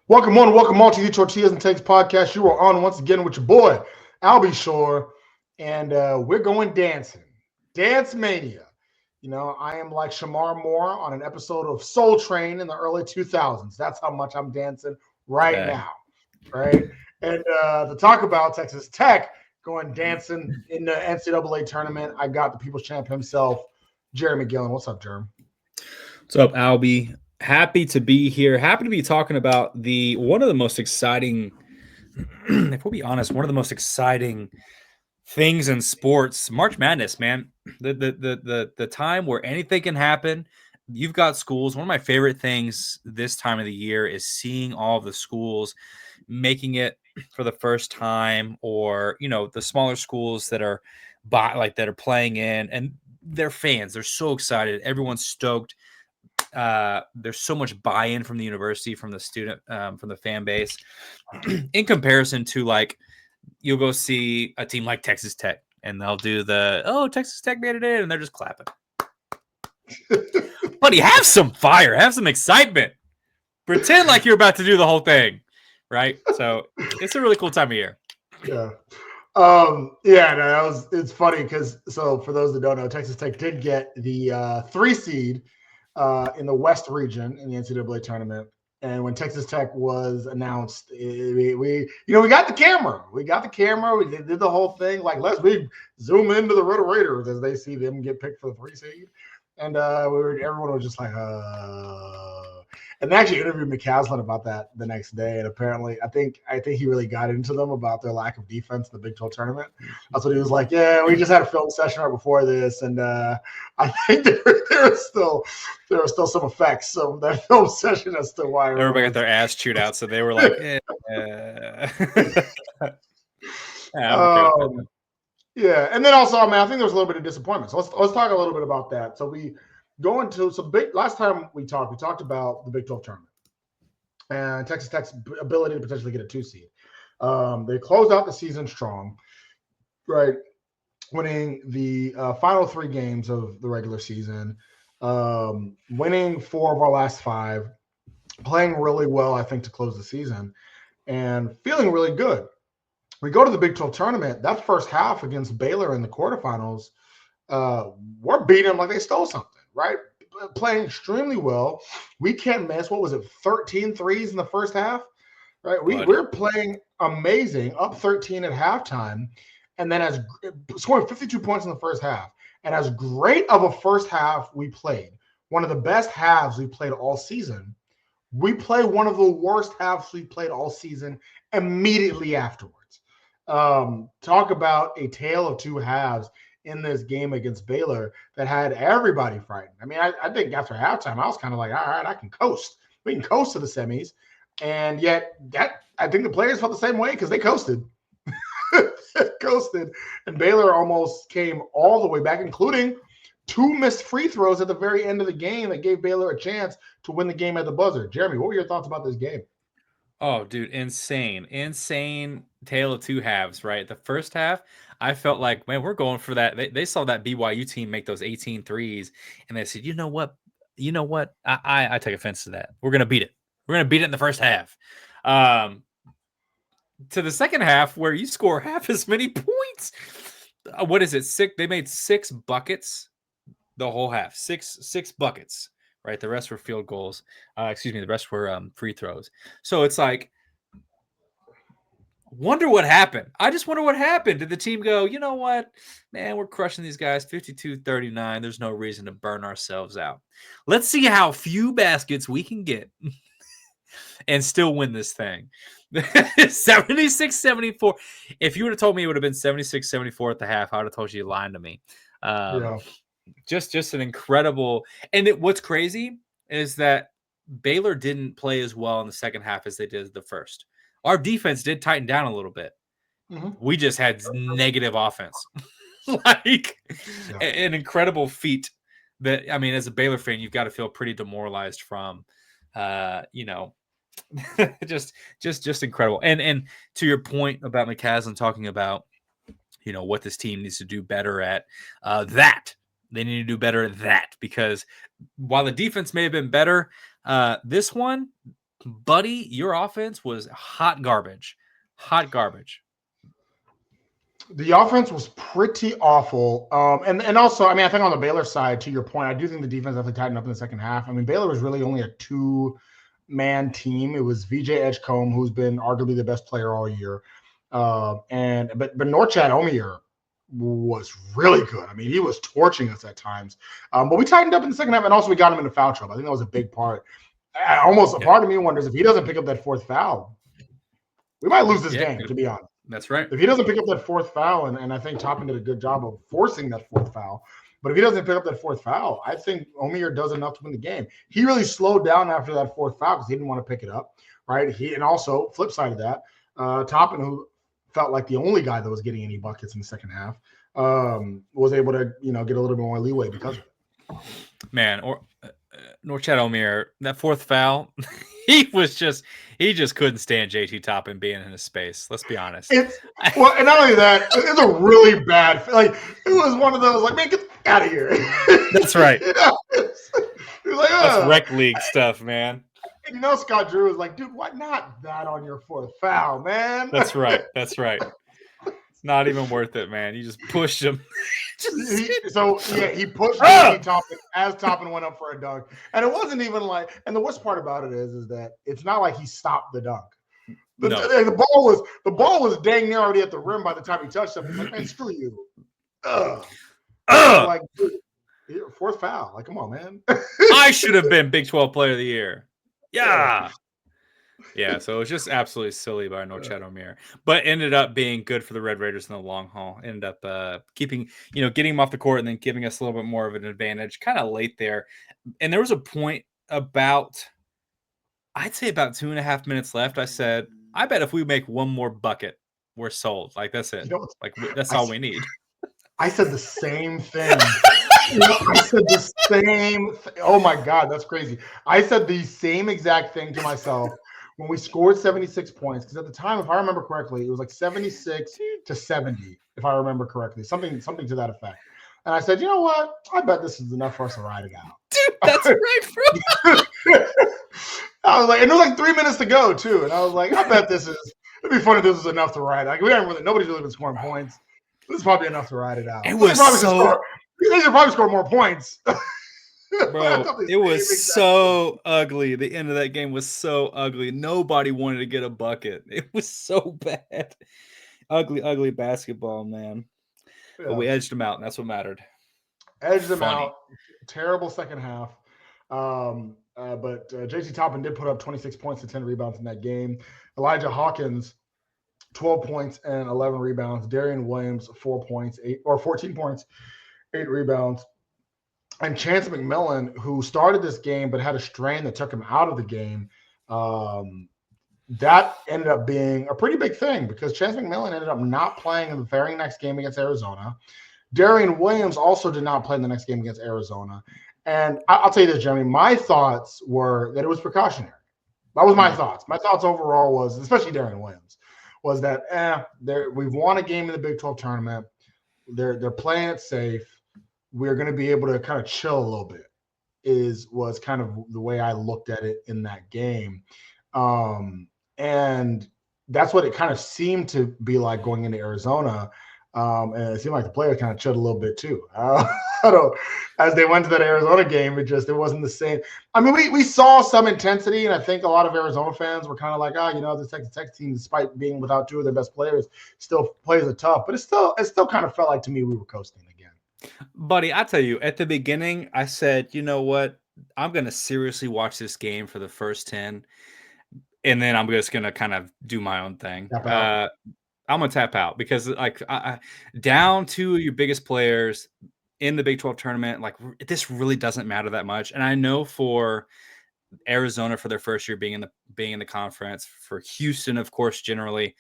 Welcome on to the Tortillas and Takes podcast. You are on once again with your boy, Albie Shore, and we're going dancing. Dance Mania. You know, I am like Shamar Moore on an episode of Soul Train in the early 2000s. That's how much I'm dancing right now, right? And to talk about Texas Tech going dancing in the NCAA tournament, I got the people's champ himself, Jeremy McGillen. What's up, Jeremy? What's up, Albie? Happy to be here. Happy to be talking about one of the most exciting, if we'll be honest, one of the most exciting things in sports, March Madness, man. The time where anything can happen. You've got schools. One of my favorite things this time of the year is seeing all of the schools making it for the first time, or the smaller schools that are that are playing in, and their fans. They're so excited. Everyone's stoked. There's so much buy-in from the university, from the student, from the fan base, in comparison to like you'll go see a team like Texas Tech and they'll do Texas Tech made it in, and they're just clapping. Buddy, have some fire, have some excitement, pretend like you're about to do the whole thing, right? So it's a really cool time of year. Yeah. It's funny because for those that don't know, Texas Tech did get the 3 seed in the West region in the NCAA tournament. And when Texas Tech was announced, we got the camera. We did the whole thing. Like, let's zoom into the Red Raiders as they see them get picked for the 3 seed. And everyone was just like, And they actually interviewed McCaslin about that the next day. And apparently, I think he really got into them about their lack of defense in the Big 12 tournament. That's what he was like. Yeah, we just had a film session right before this, and I think there were still some effects from that film session as to why everybody got their ass chewed out. So they were like, yeah. And then also, I think there was a little bit of disappointment. So let's talk a little bit about that. So we go into some big. Last time we talked about the Big 12 tournament and Texas Tech's ability to potentially get a 2 seed. They closed out the season strong, right? Winning the final 3 games of the regular season, winning 4 of our last 5, playing really well, I think, to close the season, and feeling really good. We go to the Big 12 tournament. That first half against Baylor in the quarterfinals, we're beating them like they stole something, right? Playing extremely well. We can't miss. What was it? 13 threes in the first half, right? We're playing amazing, up 13 at halftime, and then scoring 52 points in the first half. And as great of a first half we played, one of the best halves we played all season, we play one of the worst halves we played all season immediately afterwards. Talk about a tale of 2 halves in this game against Baylor that had everybody frightened. I mean, I think after halftime, I was kind of like, all right, I can coast. We can coast to the semis. And yet I think the players felt the same way because they coasted. Coasted. And Baylor almost came all the way back, including 2 missed free throws at the very end of the game that gave Baylor a chance to win the game at the buzzer. Jeremy, what were your thoughts about this game? Oh, dude, insane tale of 2 halves, right? The first half, I felt like, man, we're going for that. They saw that BYU team make those 18 threes, and they said, you know what? I take offense to that. We're going to beat it. We're going to beat it in the first half. To the second half, where you score half as many points. What is it? 6? They made 6 buckets the whole half. Six buckets. Right, the rest were field goals. The rest were free throws. So it's like, wonder what happened. I just wonder what happened. Did the team go, you know what, man, we're crushing these guys 52-39. There's no reason to burn ourselves out. Let's see how few baskets we can get and still win this thing. 76-74. If you would have told me it would have been 76-74 at the half, I would have told you lying to me. Just an incredible. And what's crazy is that Baylor didn't play as well in the second half as they did the first. Our defense did tighten down a little bit. Mm-hmm. We just had negative offense. An incredible feat that, I mean, as a Baylor fan, you've got to feel pretty demoralized from, just incredible. And to your point about McCaslin talking about, what this team needs to do better at, they need to do better at that, because while the defense may have been better, this one, Buddy, your offense was hot garbage. Hot garbage. The offense was pretty awful. And also, I mean, I think on the Baylor side, to your point, I do think the defense definitely tightened up in the second half. I mean, Baylor was really only a two-man team. It was VJ Edgecombe, who's been arguably the best player all year. But Norchad Omier was really good. I mean, he was torching us at times. But we tightened up in the second half, and also we got him into foul trouble. I think that was a big part. A part of me wonders if he doesn't pick up that fourth foul, we might lose this game, to be honest. That's right. If he doesn't pick up that fourth foul, and I think Toppin did a good job of forcing that fourth foul, but if he doesn't pick up that fourth foul, I think Omier does enough to win the game. He really slowed down after that fourth foul because he didn't want to pick it up, right? And also, flip side of that, Toppin, who felt like the only guy that was getting any buckets in the second half, was able to, get a little bit more leeway because of it. Man, Norchad Omier, that fourth foul, he just couldn't stand JT Toppin being in his space. Let's be honest. And not only that, it's a really bad, it was one of those, man, get out of here. That's right. That's rec league stuff, man. And Scott Drew was like, dude, why not that on your fourth foul, man? That's right. It's not even worth it, man. You just pushed him. He pushed Toppin as Toppin went up for a dunk. And it wasn't even and the worst part about it is that it's not like he stopped the dunk. The ball was dang near already at the rim by the time he touched it. He's like, man, screw you. Dude, fourth foul. Come on, man. I should have been Big 12 Player of the Year. Yeah. Yeah, so it was just absolutely silly by Norchad Omier, but ended up being good for the Red Raiders in the long haul. Ended up getting him off the court and then giving us a little bit more of an advantage kind of late there. And there was a point I'd say about 2.5 minutes left. I said, I bet if we make one more bucket, we're sold. That's it. That's all we need. I said the same thing. Oh my God, that's crazy. I said the same exact thing to myself when we scored 76 points, because at the time, if I remember correctly, it was 76-70, if I remember correctly, something to that effect. And I said, you know what? I bet this is enough for us to ride it out. Dude, that's right, bro. I was and there was 3 minutes to go too, and I was like, I bet it'd be funny if this was enough to ride. Nobody's really been scoring points. This is probably enough to ride it out. It was they should probably score more points. Bro, it was so ugly. The end of that game was so ugly. Nobody wanted to get a bucket. It was so bad. Ugly basketball, man. Yeah. But we edged them out, and that's what mattered. Edged them out. Terrible second half. But JT Toppin did put up 26 points and 10 rebounds in that game. Elijah Hawkins, 12 points and 11 rebounds. Darian Williams, 14 points, 8 rebounds. And Chance McMillan, who started this game but had a strain that took him out of the game, that ended up being a pretty big thing because Chance McMillan ended up not playing in the very next game against Arizona. Darian Williams also did not play in the next game against Arizona. And I'll tell you this, Jeremy, my thoughts were that it was precautionary. That was my thoughts. My thoughts overall was, especially Darian Williams, was that we've won a game in the Big 12 tournament. They're playing it safe. We're going to be able to kind of chill a little bit was kind of the way I looked at it in that game. And that's what it kind of seemed to be like going into Arizona. And it seemed like the players kind of chilled a little bit too. As they went to that Arizona game, it wasn't the same. I mean, we saw some intensity, and I think a lot of Arizona fans were kind of like, the Texas Tech team, despite being without two of their best players, still plays it tough. But it still kind of felt like to me we were coasting again. Buddy, I tell you, at the beginning, I said, you know what? I'm going to seriously watch this game for the first 10, and then I'm just going to kind of do my own thing. I'm going to tap out because down two of your biggest players in the Big 12 tournament, this really doesn't matter that much. And I know for Arizona, for their first year being in the conference, for Houston, of course, generally,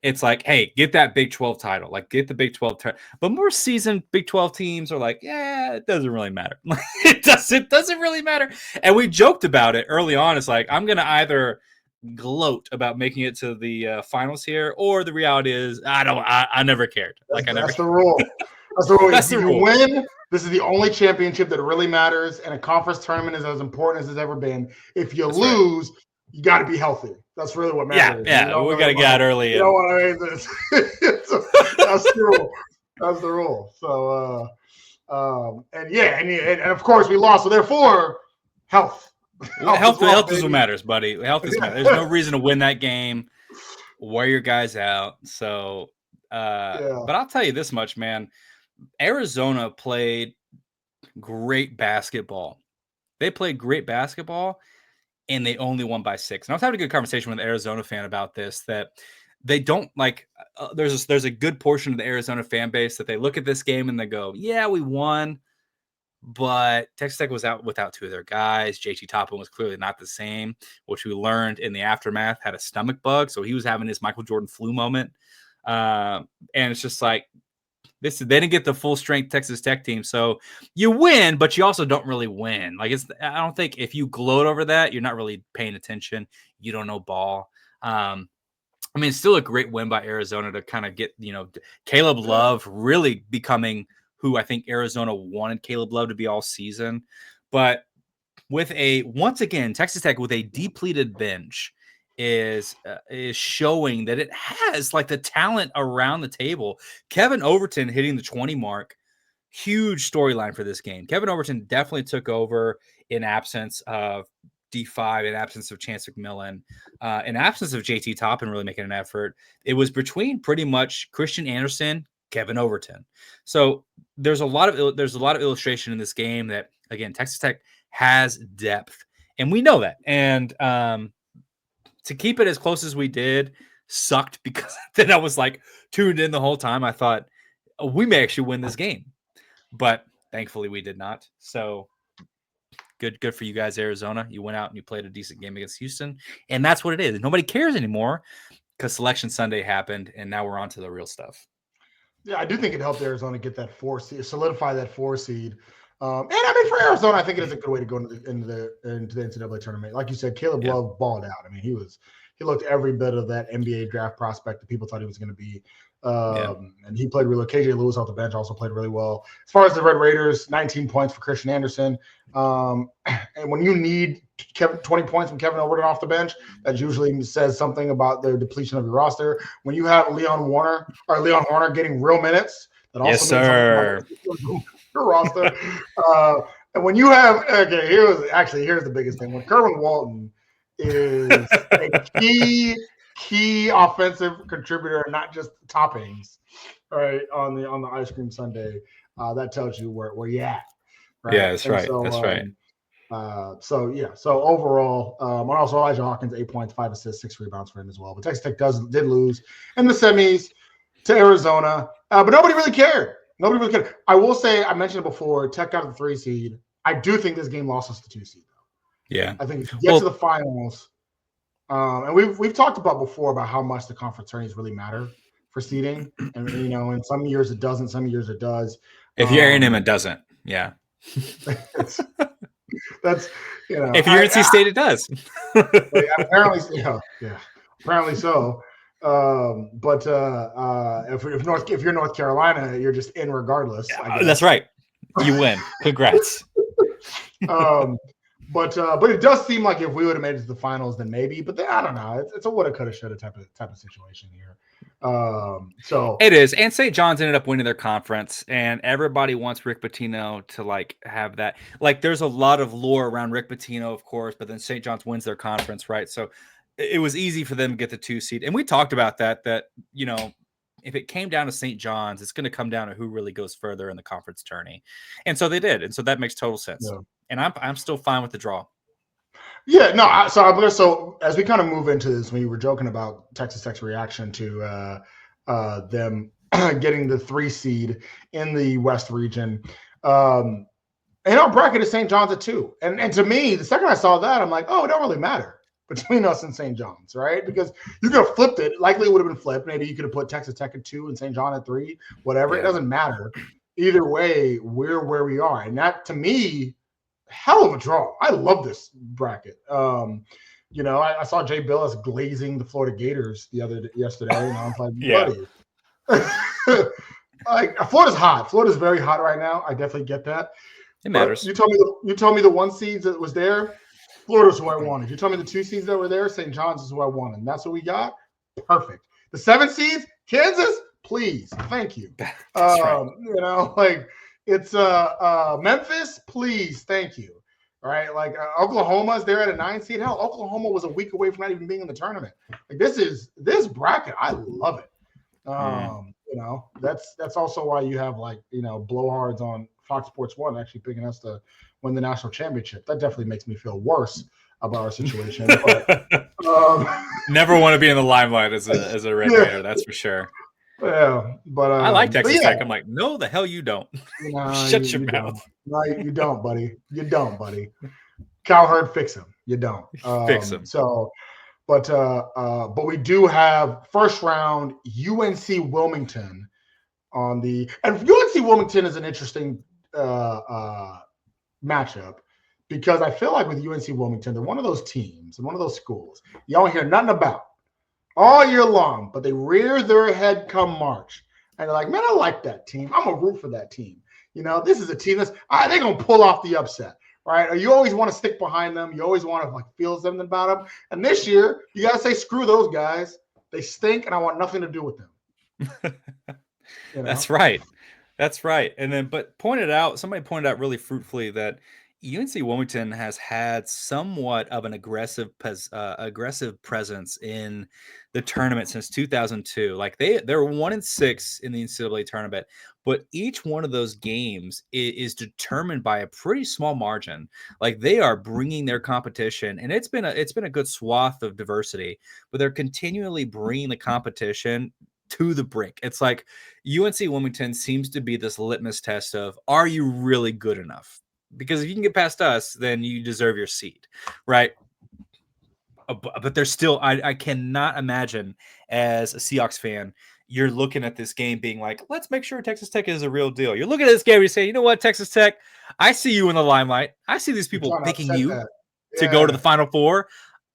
it's like, hey, get that Big 12 title, get the Big 12 title. But more seasoned Big 12 teams are like, yeah, it doesn't really matter. It doesn't really matter. And we joked about it early on. It's like, I'm going to either gloat about making it to the finals here, or the reality is I never cared. That's the rule. That's the rule. If you win, this is the only championship that really matters, and a conference tournament is as important as it's ever been. If you lose, you got to be healthy. That's really what matters. Yeah, we got to get out early. You know what I mean? That's the rule. That's the rule. So, and of course we lost. So therefore, health. Health is what matters, buddy. Health is matters. There's no reason to win that game. Wear your guys out. So, but I'll tell you this much, man. Arizona played great basketball. They played great basketball, and they only won by 6. And I was having a good conversation with an Arizona fan about this, that they don't like there's a good portion of the Arizona fan base that they look at this game and they go, yeah, we won, but Texas Tech was out without 2 of their guys. JT Toppin was clearly not the same, which we learned in the aftermath, had a stomach bug. So he was having his Michael Jordan flu moment. And it's just like, they didn't get the full strength Texas Tech team. So you win, but you also don't really win. Like I don't think if you gloat over that, you're not really paying attention. You don't know ball. I mean, it's still a great win by Arizona to kind of get, Caleb Love really becoming who I think Arizona wanted Caleb Love to be all season. But once again, Texas Tech with a depleted bench is showing that it has like the talent around the table. Kevin Overton hitting the 20 mark, huge storyline for this game. Kevin Overton definitely took over in absence of D5, in absence of Chance McMillan, in absence of JT Toppin really making an effort. It was between pretty much Christian Anderson, Kevin Overton. So there's a lot of illustration in this game that, again, Texas Tech has depth, and we know that. And to keep it as close as we did sucked, because then I was like tuned in the whole time. I thought we may actually win this game, but thankfully we did not. So good for you guys, Arizona. You went out and you played a decent game against Houston, and that's what it is. Nobody cares anymore because Selection Sunday happened, and now we're on to the real stuff. Yeah, I do think it helped Arizona get that 4 seed, solidify that 4 seed. And I mean, for Arizona, I think it is a good way to go into the NCAA tournament. Like you said, Caleb Love balled out. I mean, he looked every bit of that NBA draft prospect that people thought he was going to be. And he played really well. KJ Lewis off the bench also played really well. As far as the Red Raiders, 19 points for Christian Anderson. And when you need 20 points from Kevin Overton off the bench, that usually says something about the depletion of your roster. When you have Leon Horner getting real minutes, that also means something about your roster. And when you have here's the biggest thing. When Kerwin Walton is a key offensive contributor, not just toppings, right, on the ice cream sundae, that tells you where you at. Right? Yeah, that's right. So, that's right. So overall, and also Elijah Hawkins, 8 points, 5 assists, 6 rebounds for him as well. But Texas Tech did lose in the semis to Arizona, but nobody really cared. I will say, I mentioned it before, Tech got the 3 seed. I do think this game lost us the 2 seed, though. Yeah. I think if you get to the finals, and we've talked about before about how much the conference tourneys really matter for seeding. And, in some years it doesn't, some years it does. If you're A&M, it doesn't. Yeah. That's if you're NC State, it does. Apparently, apparently so. But if you're North Carolina, you're just in regardless. That's right. You win. Congrats. But it does seem like if we would have made it to the finals, then maybe. But I don't know. It's a woulda, coulda, shoulda type of situation here. So it is. And St. John's ended up winning their conference, and everybody wants Rick Pitino to have that. There's a lot of lore around Rick Pitino, of course, but then St. John's wins their conference, right? So it was easy for them to get the 2 seed. And we talked about that if it came down to St. John's, it's going to come down to who really goes further in the conference tourney. And so they did. And so that makes total sense. Yeah. And I'm still fine with the draw. Yeah, no. So as we kind of move into this, when you were joking about Texas Tech's reaction to them getting the 3 seed in the West region, and our bracket is St. John's at 2. And to me, the second I saw that, I'm like, oh, it don't really matter between us and St. John's, right? Because you could have flipped it. Likely it would have been flipped. Maybe you could have put Texas Tech at 2 and St. John at 3, whatever. Yeah. It doesn't matter. Either way, we're where we are. And that, to me, hell of a draw. I love this bracket. I saw Jay Billis glazing the Florida Gators yesterday, and I was like, buddy. Florida's hot. Florida's very hot right now. I definitely get that. It matters. You told me the 1 seed that was there. Florida's who I wanted. You told me the 2 seeds that were there, St. John's is who I wanted. And that's what we got. Perfect. The 7 seeds, Kansas, please. Thank you. Right. You know, like it's Memphis, please. Thank you. All right. Like Oklahoma's there at a 9 seed. Hell, Oklahoma was a week away from not even being in the tournament. Like this bracket, I love it. You know, that's also why you have like, you know, blowhards on Fox Sports 1 actually picking us to win the national championship. That definitely makes me feel worse about our situation. But, never want to be in the limelight as a Red Raider, that's for sure. Yeah, but I like Texas Tech. I'm like, no, the hell you don't. Shut your mouth. No, you don't, buddy. You don't, buddy. Cowherd, fix him. You don't. Fix him. So, but we do have first round UNC Wilmington on the, and UNC Wilmington is an interesting matchup because I feel like with UNC Wilmington, they're one of those teams and one of those schools you don't hear nothing about all year long, but they rear their head come March. And they're like, man, I like that team. I'm going to root for that team. You know, this is a team that's, they're going to pull off the upset, right? Or you always want to stick behind them. You always want to like feel something about them. And this year, you got to say, screw those guys. They stink, and I want nothing to do with them. You know? That's right. That's right. And then, but somebody pointed out really fruitfully that UNC Wilmington has had somewhat of an aggressive presence in the tournament since 2002. Like they're 1-6 in the NCAA tournament, but each one of those games is determined by a pretty small margin. Like they are bringing their competition, and it's been a good swath of diversity, but they're continually bringing the competition to the brink. It's like UNC Wilmington seems to be this litmus test of, are you really good enough? Because if you can get past us, then you deserve your seat, right? But there's still, I cannot imagine as a Seahawks fan, you're looking at this game being like, let's make sure Texas Tech is a real deal. You're looking at this game and you say, you know what, Texas Tech, I see you in the limelight. I see these people picking you to go to the Final Four.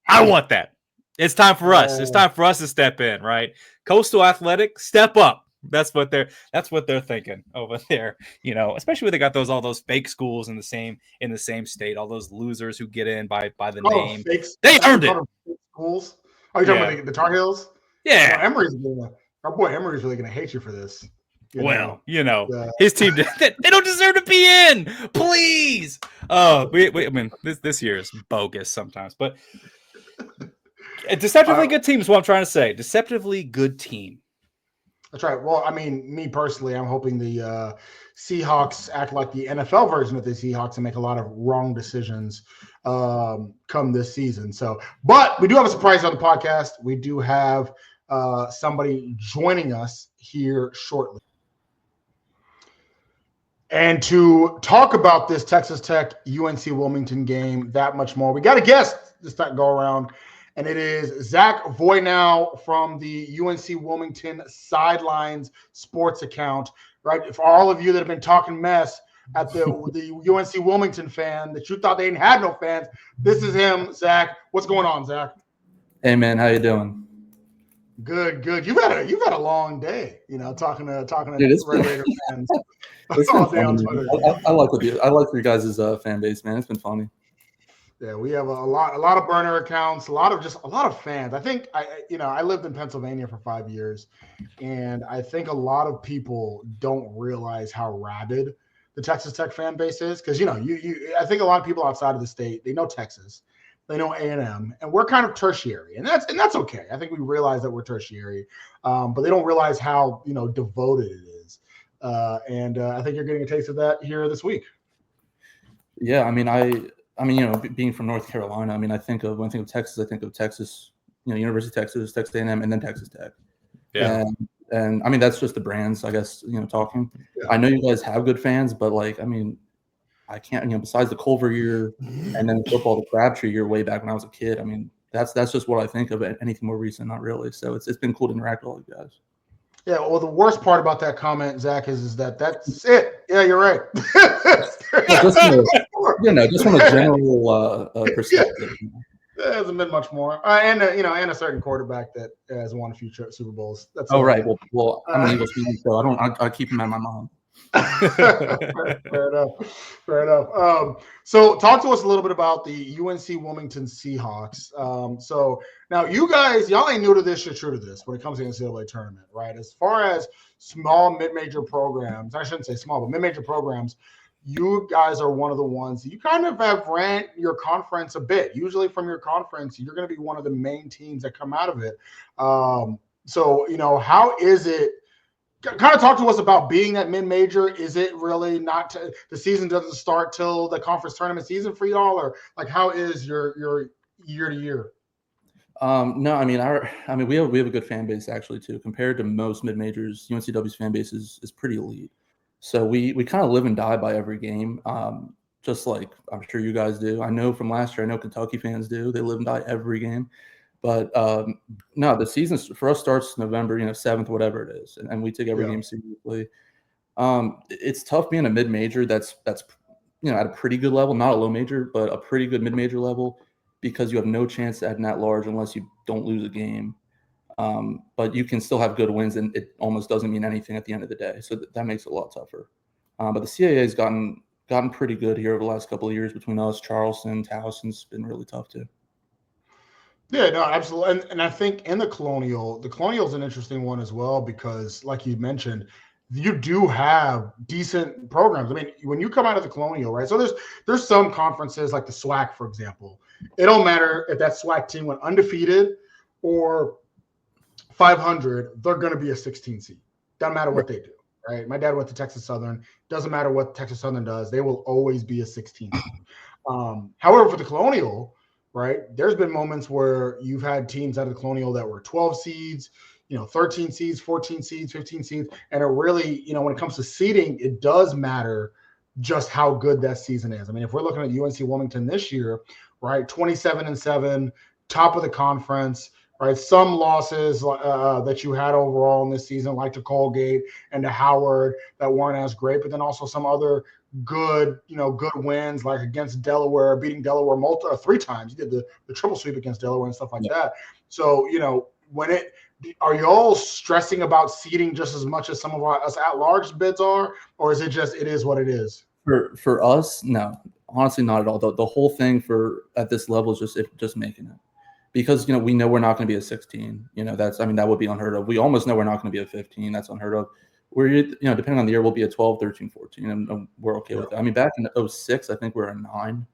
I want that. It's time for us. It's time for us to step in, right? Coastal Athletic, step up. That's what they're thinking over there, you know, especially when they got all those fake schools in the same state, all those losers who get in by the name. Fakes. They earned it. Schools. Oh, you're talking about the Tar Heels? Yeah. Our boy Emory's really gonna hate you for this. His team, they don't deserve to be in. Please. I mean, this year is bogus sometimes, but a deceptively good team is what I'm trying to say. Deceptively good team. That's right. Well, I mean, me personally, I'm hoping the Seahawks act like the NFL version of the Seahawks and make a lot of wrong decisions come this season. So, but we do have a surprise on the podcast. We do have somebody joining us here shortly. And to talk about this Texas Tech UNC Wilmington game, that much more, we got a guest this time go around. And it is Zac Voynow from the UNC Wilmington Sidelines Sports account, right? For all of you that have been talking mess at the UNC Wilmington fan that you thought they didn't have no fans, this is him, Zac. What's going on, Zac? Hey man, how you doing? Good. You've had a long day, you know, talking to Red Raider fans. All day on Twitter. I like your guys' fan base, man. It's been funny. Yeah, we have a lot of burner accounts, a lot of fans. I think I lived in Pennsylvania for 5 years, and I think a lot of people don't realize how rabid the Texas Tech fan base is, because I think a lot of people outside of the state, they know Texas, they know A&M, and we're kind of tertiary, and that's okay. I think we realize that we're tertiary, but they don't realize how devoted it is, and I think you're getting a taste of that here this week. Yeah, I mean, being from North Carolina, I mean, when I think of Texas, University of Texas, Texas A&M, and then Texas Tech. Yeah. And I mean, that's just the brands, I guess, talking. Yeah. I know you guys have good fans, but I can't, besides the Culver year and then football, the Crabtree year way back when I was a kid. I mean, that's just what I think of it. Anything more recent, not really. So it's been cool to interact with all you guys. Yeah, well, the worst part about that comment, Zac, is that's it. Yeah, you're right. Just from a general perspective. There hasn't been much more, and a certain quarterback that has won a few Super Bowls. That's right. Well, I'm an Eagles fan, so I keep him in my mind. Fair enough. Fair enough. So talk to us a little bit about the UNC Wilmington Seahawks. So now you guys, y'all ain't new to this, you're true to this when it comes to the NCAA tournament, right? As far as small mid-major programs, I shouldn't say small, but mid-major programs, you guys are one of the ones you kind of have ran your conference a bit. Usually from your conference, you're going to be one of the main teams that come out of it. So, how is it? Kind of talk to us about being that mid-major. Is it really not the season doesn't start till the conference tournament season for y'all, or like how is your year to year? No, I mean we have a good fan base actually too. Compared to most mid majors, UNCW's fan base is pretty elite. So we kind of live and die by every game, just like I'm sure you guys do. I know from last year, I know Kentucky fans do. They live and die every game. But no, the season for us starts November, 7th, whatever it is, and we take every game seriously. It's tough being a mid major that's at a pretty good level, not a low major, but a pretty good mid major level, because you have no chance to add net large unless you don't lose a game. But you can still have good wins, and it almost doesn't mean anything at the end of the day. So that makes it a lot tougher. But the CAA has gotten pretty good here over the last couple of years between us, Charleston, Towson's been really tough too. Yeah, no, absolutely. And I think in the Colonial is an interesting one as well, because like you mentioned, you do have decent programs. I mean, when you come out of the Colonial, right? So there's some conferences like the SWAC, for example. It don't matter if that SWAC team went undefeated or 500, they're going to be a 16 seed. Doesn't matter what they do, right? My dad went to Texas Southern. Doesn't matter what Texas Southern does. They will always be a 16 seed. However, for the Colonial, right, there's been moments where you've had teams out of the Colonial that were 12 seeds, 13 seeds, 14 seeds, 15 seeds. And it really, when it comes to seeding, it does matter just how good that season is. I mean, if we're looking at UNC Wilmington this year, right, 27-7, top of the conference, right, some losses that you had overall in this season, like to Colgate and to Howard, that weren't as great, but then also some other good wins, like against Delaware, beating Delaware 3 times. You did the triple sweep against Delaware and stuff like that. So, are y'all stressing about seeding just as much as some of us at-large bids are, or is it just it is what it is? For us, no, honestly, not at all. The whole thing at this level is just making it, because we know we're not going to be a 16. That would be unheard of. We almost know we're not going to be a 15. That's unheard of. We're depending on the year, we'll be a 12, 13, 14, and we're okay with that. I mean, back in 2006, I think we were a 9.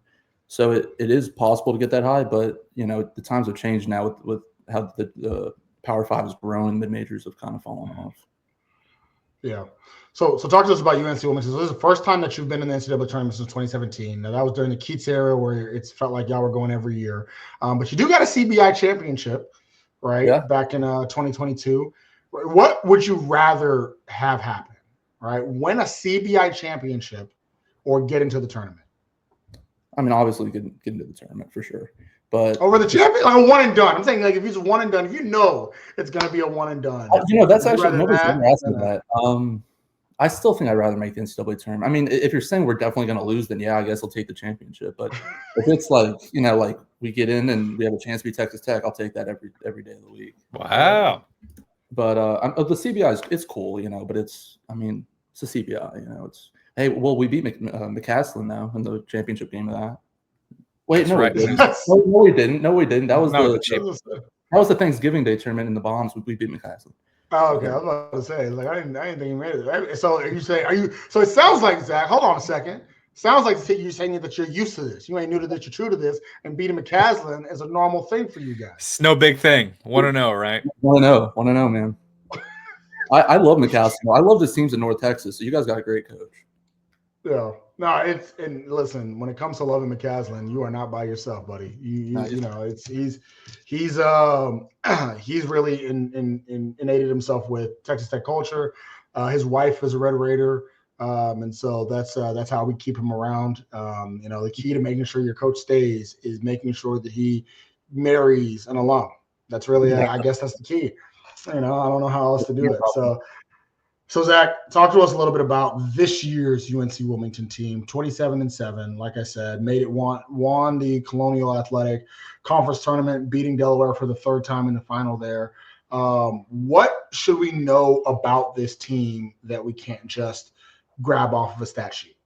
So it is possible to get that high, but the times have changed now with how the Power 5 has grown. Mid majors have kind of fallen off. Yeah. So talk to us about UNC Wilmington. So this is the first time that you've been in the NCAA tournament since 2017. Now that was during the Keats era, where it felt like y'all were going every year. But you do got a CBI championship, right? Yeah. Back in 2022. What would you rather have happen, right? Win a CBI championship or get into the tournament? I mean, obviously get into the tournament for sure. But over the champion, like a one and done. I'm saying, like, if it's one and done, if it's going to be a one and done. That's actually nobody's ever asked me that. I still think I'd rather make the NCAA tournament. I mean, if you're saying we're definitely going to lose, then yeah, I guess I'll take the championship. But if it's like like we get in and we have a chance to beat Texas Tech, I'll take that every day of the week. Wow. But the CBI it's cool, but it's a CBI, it's we beat McCaslin now in the championship game of that. Wait, no, right. We didn't. No, we didn't. That was the Thanksgiving Day tournament in the Bombs. We beat McCaslin. Oh, okay. I was about to say, like, I didn't think you made it. So so it sounds like, Zach, hold on a second. Sounds like you're saying that you're used to this. You ain't new to this, you're true to this, and beating McCaslin is a normal thing for you guys. It's no big thing. Want to know, right? Want to know, man. I love McCaslin. I love the teams in North Texas. So you guys got a great coach. Yeah. No, and listen, when it comes to loving McCaslin, you are not by yourself, buddy. He's really innate himself with Texas Tech culture. His wife is a Red Raider. And so that's how we keep him around. The key to making sure your coach stays is making sure that he marries an alum. That's really, I guess that's the key. I don't know how else to do it. So Zach, talk to us a little bit about this year's UNC Wilmington team, 27-7. Like I said, won the Colonial Athletic Conference Tournament, beating Delaware for the 3rd time in the final there. What should we know about this team that we can't just grab off of a stat sheet?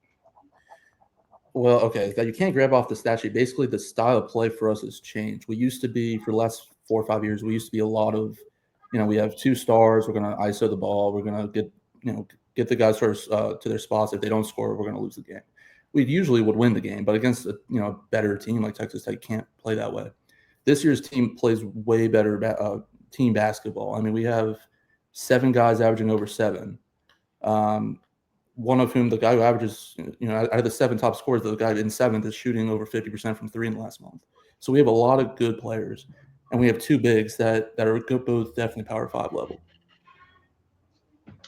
Well, okay, that you can't grab off the stat sheet. Basically, the style of play for us has changed. We used to be, for the last 4 or 5 years, we used to be a lot of, we have 2 stars. We're going to ISO the ball. We're going to get the guys first to their spots. If they don't score, we're going to lose the game. We usually would win the game, but against a better team like Texas Tech, can't play that way. This year's team plays way better team basketball. I mean, we have 7 guys averaging over 7. One of whom, the guy who averages, out of the 7 top scorers, the guy in 7th is shooting over 50% from 3 in the last month. So we have a lot of good players, and we have 2 bigs that are good, both definitely Power 5 level.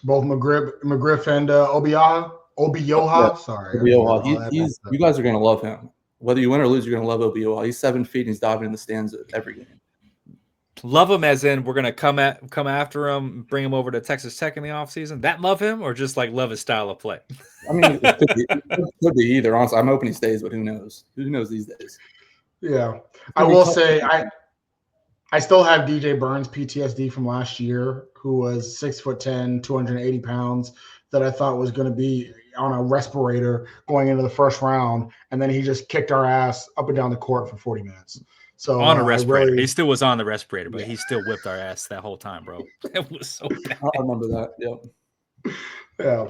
Both McGriff and Obioha. Sorry. Obioha. You guys are going to love him. Whether you win or lose, you're going to love Obioha. He's 7 feet, and he's diving in the stands every game. Love him as in we're going to come after him, bring him over to Texas Tech in the offseason? That love him, or just like love his style of play? I mean, it could be either. Honestly, I'm hoping he stays, but who knows? Who knows these days? Yeah. I will say I still have DJ Burns PTSD from last year, who was 6'10", 280 pounds, that I thought was going to be on a respirator going into the first round, and then he just kicked our ass up and down the court for 40 minutes. So on a respirator. He still was on the respirator, but he still whipped our ass that whole time, bro. It was so bad. I remember that. Yep. Yeah.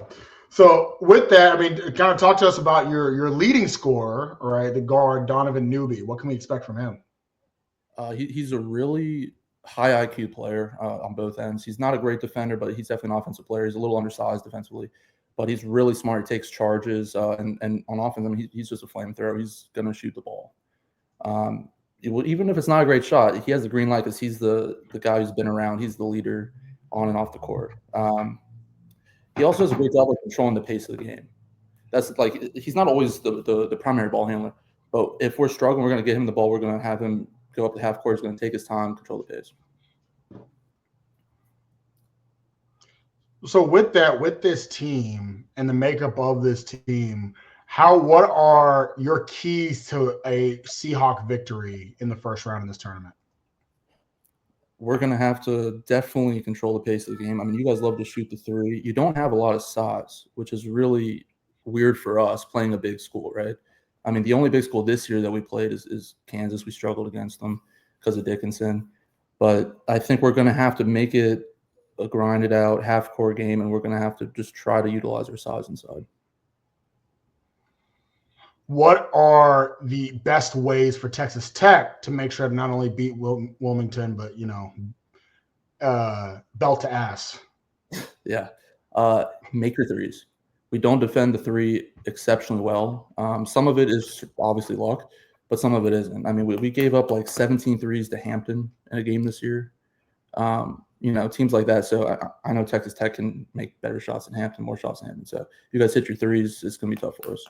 So with that, I mean, kind of talk to us about your leading scorer, right? The guard, Donovan Newby. What can we expect from him? He's a really high IQ player on both ends. He's not a great defender, but he's definitely an offensive player. He's a little undersized defensively, but he's really smart. He takes charges, and on offense, I mean, he's just a flamethrower. He's going to shoot the ball. Even if it's not a great shot, he has the green light because he's the guy who's been around. He's the leader on and off the court. He also does a great job of controlling the pace of the game. That's like, he's not always the primary ball handler, but if we're struggling, we're going to get him the ball. We're going to have him go up the half court. He's going to take his time, control the pace. So with this team and the makeup of this team, what are your keys to a Seahawk victory in the first round of this tournament? We're going to have to definitely control the pace of the game. I mean, you guys love to shoot the 3. You don't have a lot of size, which is really weird for us playing a big school, right? I mean, the only big school this year that we played is Kansas. We struggled against them because of Dickinson. But I think we're going to have to make it a grinded out half-court game, and we're going to have to just try to utilize our size inside. What are the best ways for Texas Tech to make sure to not only beat Wilmington, but, belt to ass? Yeah. Make your threes. We don't defend the 3 exceptionally well. Some of it is obviously luck, but some of it isn't. I mean, we gave up like 17 threes to Hampton in a game this year. Teams like that. So I know Texas Tech can make better shots than Hampton, more shots than Hampton. So if you guys hit your threes, it's going to be tough for us.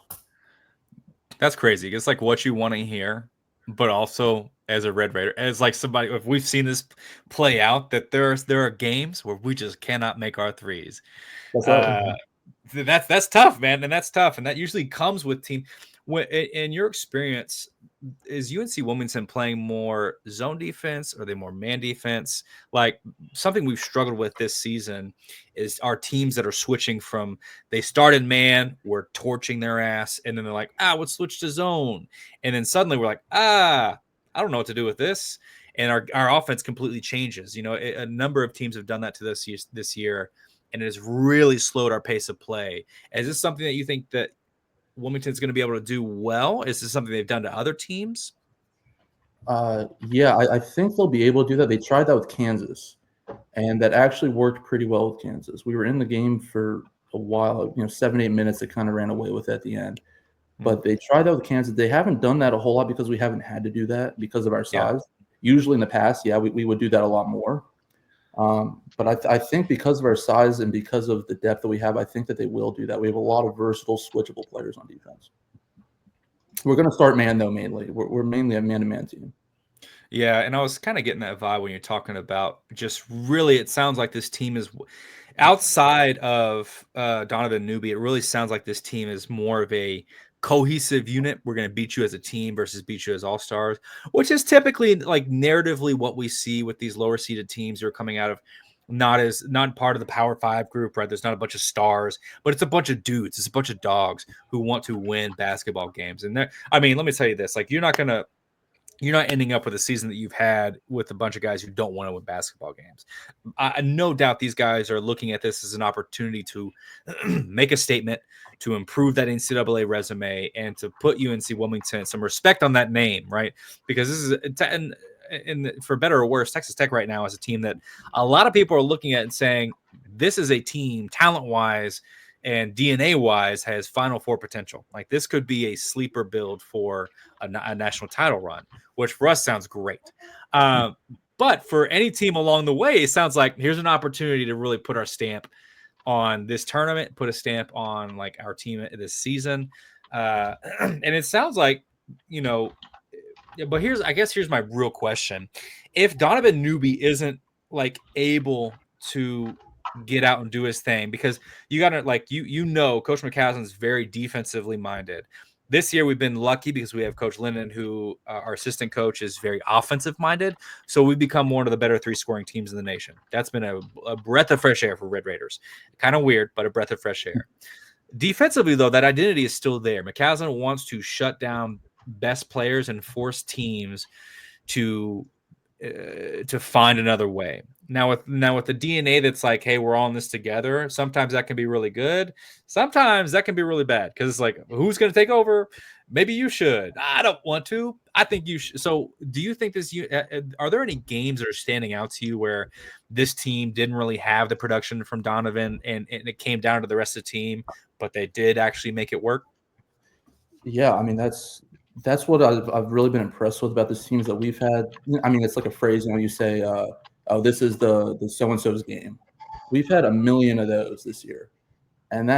That's crazy. It's like what you want to hear, but also as a Red Raider, as like somebody, if we've seen this play out, that there are games where we just cannot make our threes. That's tough, man, and that's tough, and that usually comes with team. In your experience, is UNC Wilmington playing more zone defense, or are they more man defense? Like, something we've struggled with this season is our teams that are switching from, they started man, we're torching their ass, and then they're like, let's switch to zone, and then suddenly we're like, I don't know what to do with this, and our offense completely changes. A number of teams have done that to this year, and it has really slowed our pace of play. Is this something that you think that Wilmington's going to be able to do well? Is this something they've done to other teams? Yeah, I think they'll be able to do that. They tried that with Kansas, and that actually worked pretty well with Kansas. We were in the game for a while, 7-8 minutes. They kind of ran away with at the end. But they tried that with Kansas. They haven't done that a whole lot because we haven't had to do that because of our size. Yeah. Usually in the past, we would do that a lot more. But I think because of our size and because of the depth that we have, I think that they will do that. We have a lot of versatile, switchable players on defense. We're going to start man, though, mainly. We're mainly a man-to-man team. Yeah, and I was kind of getting that vibe when you're talking about just really, it sounds like this team is outside of Donovan Newby. It really sounds like this team is more of a cohesive unit. We're going to beat you as a team versus beat you as all-stars, which is typically, like, narratively what we see with these lower seeded teams who are coming out of not part of the Power Five group, right? There's not a bunch of stars, but it's a bunch of dudes. It's a bunch of dogs who want to win basketball games. And I mean, let me tell you this: like, you're not ending up with a season that you've had with a bunch of guys who don't want to win basketball games. No doubt these guys are looking at this as an opportunity to make a statement, to improve that NCAA resume, and to put UNC Wilmington some respect on that name, right? Because this is and for better or worse, Texas Tech right now is a team that a lot of people are looking at and saying, this is a team talent-wise and DNA-wise has Final Four potential. Like, this could be a sleeper build for a national title run, which for us sounds great. But for any team along the way, it sounds like here's an opportunity to really put our stamp on this tournament, put a stamp on like our team this season. And it sounds like, but here's my real question. If Donovan Newby isn't like able to get out and do his thing, because you got to like, Coach McCaslin's very defensively minded. This year we've been lucky because we have Coach Lennon, who our assistant coach is very offensive minded. So we've become one of the better 3-scoring teams in the nation. That's been a breath of fresh air for Red Raiders. Kind of weird, but a breath of fresh air. Defensively, though, that identity is still there. McCaslin wants to shut down best players and force teams to find another way. Now with the DNA that's like, hey, we're all in this together. Sometimes that can be really good. Sometimes that can be really bad because it's like, who's going to take over? Maybe you should. I don't want to. I think you should. So, do you think are there any games that are standing out to you where this team didn't really have the production from Donovan and it came down to the rest of the team, but they did actually make it work? Yeah, I mean that's what I've really been impressed with about the teams that we've had. I mean, it's like a phrase, you say, "Oh, this is the so-and-so's game." We've had a million of those this year, and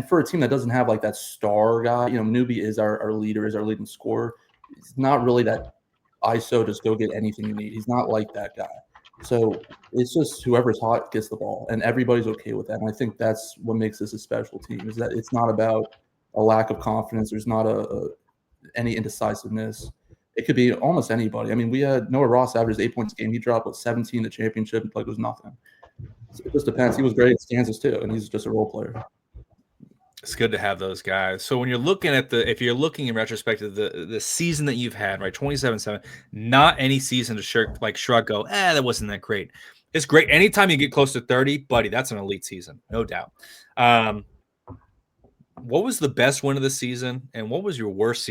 for a team that doesn't have like that star guy, Newbie is our leader, is our leading scorer. He's not really that ISO, just go get anything you need. He's not like that guy. So it's just whoever's hot gets the ball, and everybody's okay with that. And I think that's what makes this a special team, is that it's not about a lack of confidence. There's not any indecisiveness. It could be almost anybody. I mean, we had Noah Ross averaged 8 points a game. He dropped 17 in the championship, like it was nothing. So it just depends. He was great at Kansas too, and he's just a role player. It's good to have those guys. So when you're looking at if you're looking in retrospect of the season that you've had, right, 27-7, not any season to shrug, go, that wasn't that great. It's great. Anytime you get close to 30, buddy, that's an elite season, no doubt. What was the best win of the season, and what was your worst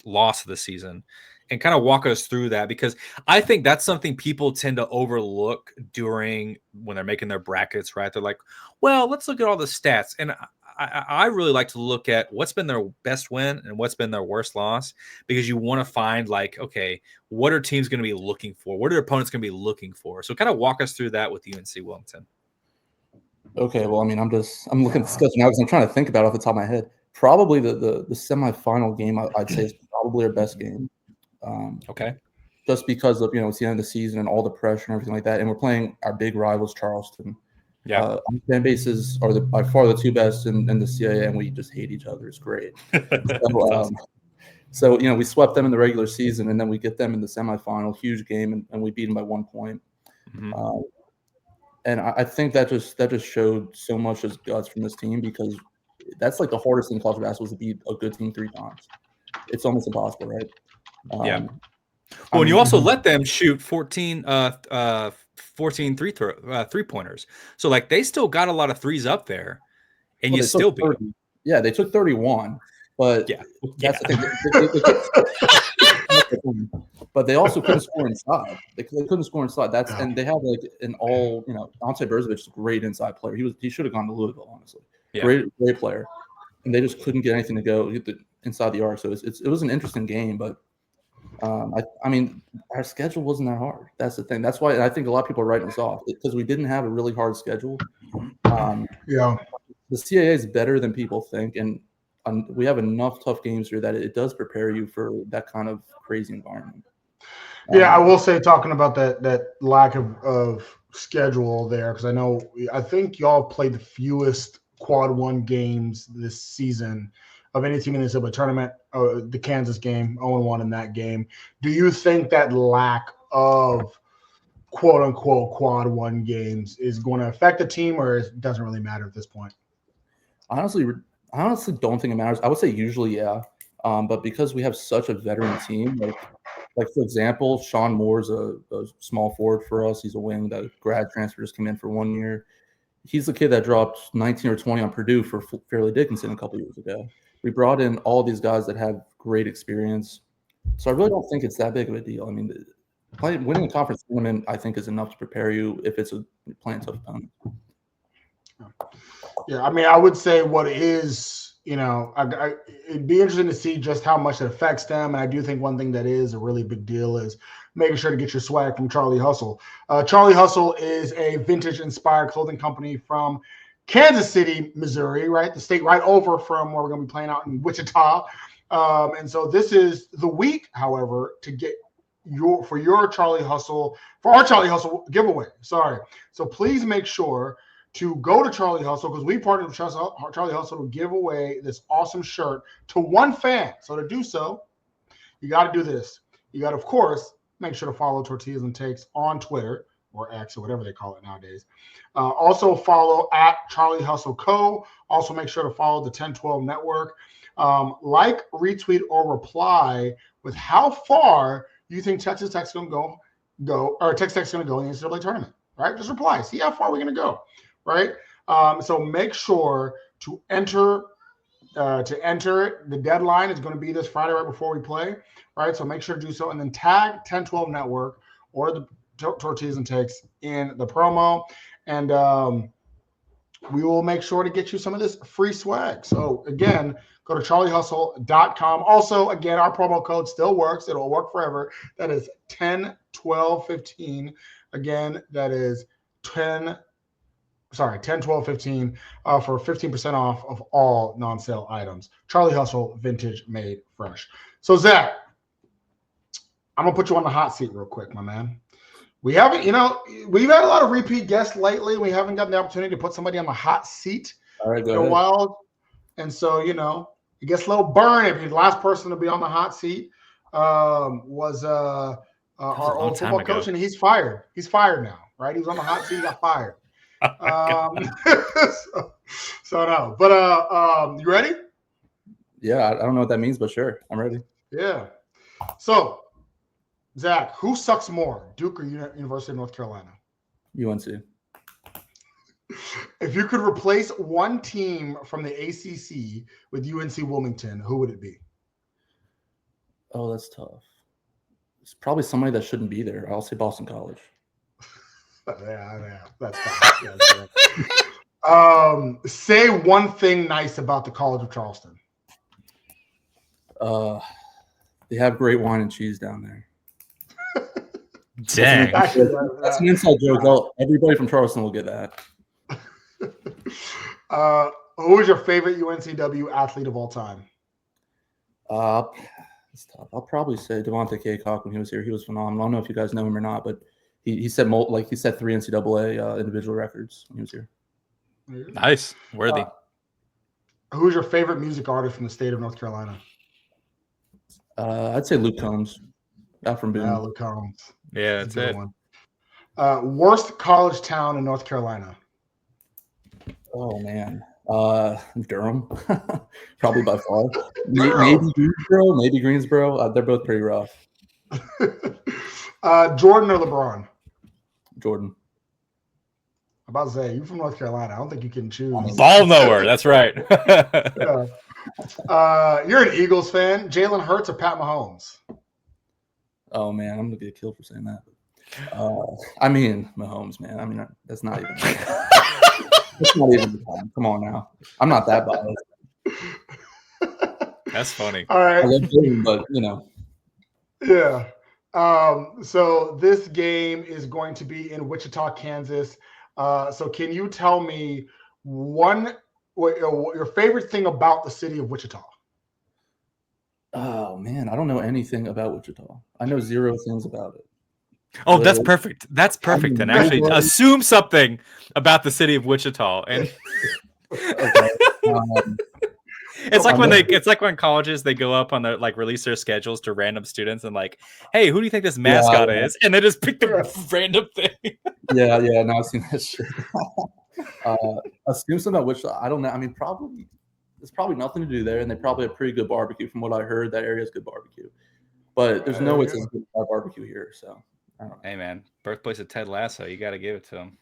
loss of the season? And kind of walk us through that, because I think that's something people tend to overlook when they're making their brackets, right? They're like, well, let's look at all the stats. And I really like to look at what's been their best win and what's been their worst loss, because you want to find like, okay, what are teams going to be looking for? What are their opponents going to be looking for? So kind of walk us through that with UNC Wilmington. Okay, well, I mean, I'm looking at the schedule now because I'm trying to think about it off the top of my head. Probably the semifinal game I'd say is probably our best game. Okay. Just because of it's the end of the season and all the pressure and everything like that, and we're playing our big rivals, Charleston. Yeah, fan bases are by far the two best in the CAA, and we just hate each other. It's great. So we swept them in the regular season, and then we get them in the semifinal, huge game, and we beat them by 1 point. Mm-hmm. And I think that just showed so much as guts from this team, because that's like the hardest thing in college basketball is to beat a good team 3 times. It's almost impossible, right? Yeah. Well, and you also let them shoot 14 three-pointers. So, like, they still got a lot of threes up there, and you still beat them. Yeah, they took 31, but that's the thing. But they also couldn't score inside. They couldn't score inside. And they have like an all, Ante Brzovic is a great inside player. He should have gone to Louisville, honestly. Yeah. Great player. And they just couldn't get anything to go inside the arc. So it was an interesting game, but I mean, our schedule wasn't that hard. That's the thing. That's why I think a lot of people are writing us off, because we didn't have a really hard schedule. The CAA is better than people think, and we have enough tough games here that it does prepare you for that kind of crazy environment. Yeah, I will say, talking about that lack of schedule there, because I think y'all played the fewest quad 1 games this season of any team in the NCAA tournament. The Kansas game, 0-1 in that game. Do you think that lack of quote unquote quad one games is going to affect the team, or it doesn't really matter at this point? Honestly, I honestly don't think it matters. I would say usually, yeah. But because we have such a veteran team, like for example, Sean Moore's a small forward for us. He's a wing that grad transfer just came in for 1 year. He's the kid that dropped 19 or 20 on Purdue for Fairleigh Dickinson a couple years ago. We brought in all these guys that have great experience. So I really don't think it's that big of a deal. I mean, winning a conference tournament, I think, is enough to prepare you if it's a playing tough opponent. Yeah, I mean, I would say what it is, it'd be interesting to see just how much it affects them. And I do think one thing that is a really big deal is making sure to get your swag from Charlie Hustle. Charlie Hustle is a vintage-inspired clothing company from Kansas City, Missouri, right? The state right over from where we're going to be playing out in Wichita. And so this is the week, however, to get for our Charlie Hustle giveaway. Sorry. So please make sure to go to Charlie Hustle, because we partnered with Charlie Hustle to give away this awesome shirt to one fan. So to do so, you got to do this. You got to, of course, make sure to follow Tortillas and Takes on Twitter or X or whatever they call it nowadays. Also follow at Charlie Hustle Co. Also make sure to follow the 1012 Network. Like, retweet, or reply with how far you think Texas Tech's going to go, or Texas Tech's going to go in the NCAA tournament, right? Just reply. See how far we're going to go, right? So make sure to enter it. The deadline is going to be this Friday right before we play, right? So make sure to do so, and then tag 1012 Network or the Tortillas and Takes in the promo, and we will make sure to get you some of this free swag. So again, go to charliehustle.com. Also, again, our promo code still works. It'll work forever. That is 101215. Again, that is 101215 for 15% off of all non-sale items. Charlie Hustle, vintage made fresh. So Zach, I'm gonna put you on the hot seat real quick, my man. We've had a lot of repeat guests lately. We haven't gotten the opportunity to put somebody on the hot seat in a while. And so, it gets a little burn. The last person to be on the hot seat was our old football coach, and he's fired. He's fired now, right? He was on the hot seat, he got fired. So no. But you ready? Yeah, I don't know what that means, but sure, I'm ready. Yeah. So, Zach, who sucks more, Duke or University of North Carolina? UNC. If you could replace one team from the ACC with UNC Wilmington, who would it be? Oh, that's tough. It's probably somebody that shouldn't be there. I'll say Boston College. Yeah, that's tough. Say one thing nice about the College of Charleston. They have great wine and cheese down there. Dang. That's an inside joke. Everybody from Charleston will get that. Who is your favorite UNCW athlete of all time? It's tough. I'll probably say Devontae Kaycock when he was here. He was phenomenal. I don't know if you guys know him or not, but he set 3 NCAA individual records when he was here. Nice. Worthy. Who's your favorite music artist from the state of North Carolina? I'd say Luke Combs. Out from Boone. Yeah, Luke Combs. Yeah, that's it. Worst college town in North Carolina? Oh, man. Durham. Probably by far. Maybe Greensboro. They're both pretty rough. Jordan or LeBron? Jordan. I'm about to say, you're from North Carolina. I don't think you can choose. Ball knower. That's right. Yeah. You're an Eagles fan. Jalen Hurts or Pat Mahomes? Oh, man. I'm going to get killed for saying that. Mahomes, man. That's not even that's not even the time. Come on now. I'm not that biased. That's funny. All right. I love Jalen, but, Yeah. So this game is going to be in Wichita, Kansas. So can you tell me what your favorite thing about the city of Wichita? Oh, man. I don't know anything about Wichita. I know 0 things about it. Oh, that's perfect. That's perfect. Then actually assume something about the city of Wichita. And okay. It's like when colleges they go up on their like release their schedules to random students and like, hey, who do you think this mascot is? And they just pick the random thing. Yeah. No, I've seen that shit. Assume something which I don't know. I mean, probably there's probably nothing to do there, and they probably have pretty good barbecue. From what I heard, that area is good barbecue, but there's no way it's good barbecue here. So, I don't know. Hey man, birthplace of Ted Lasso, you got to give it to him.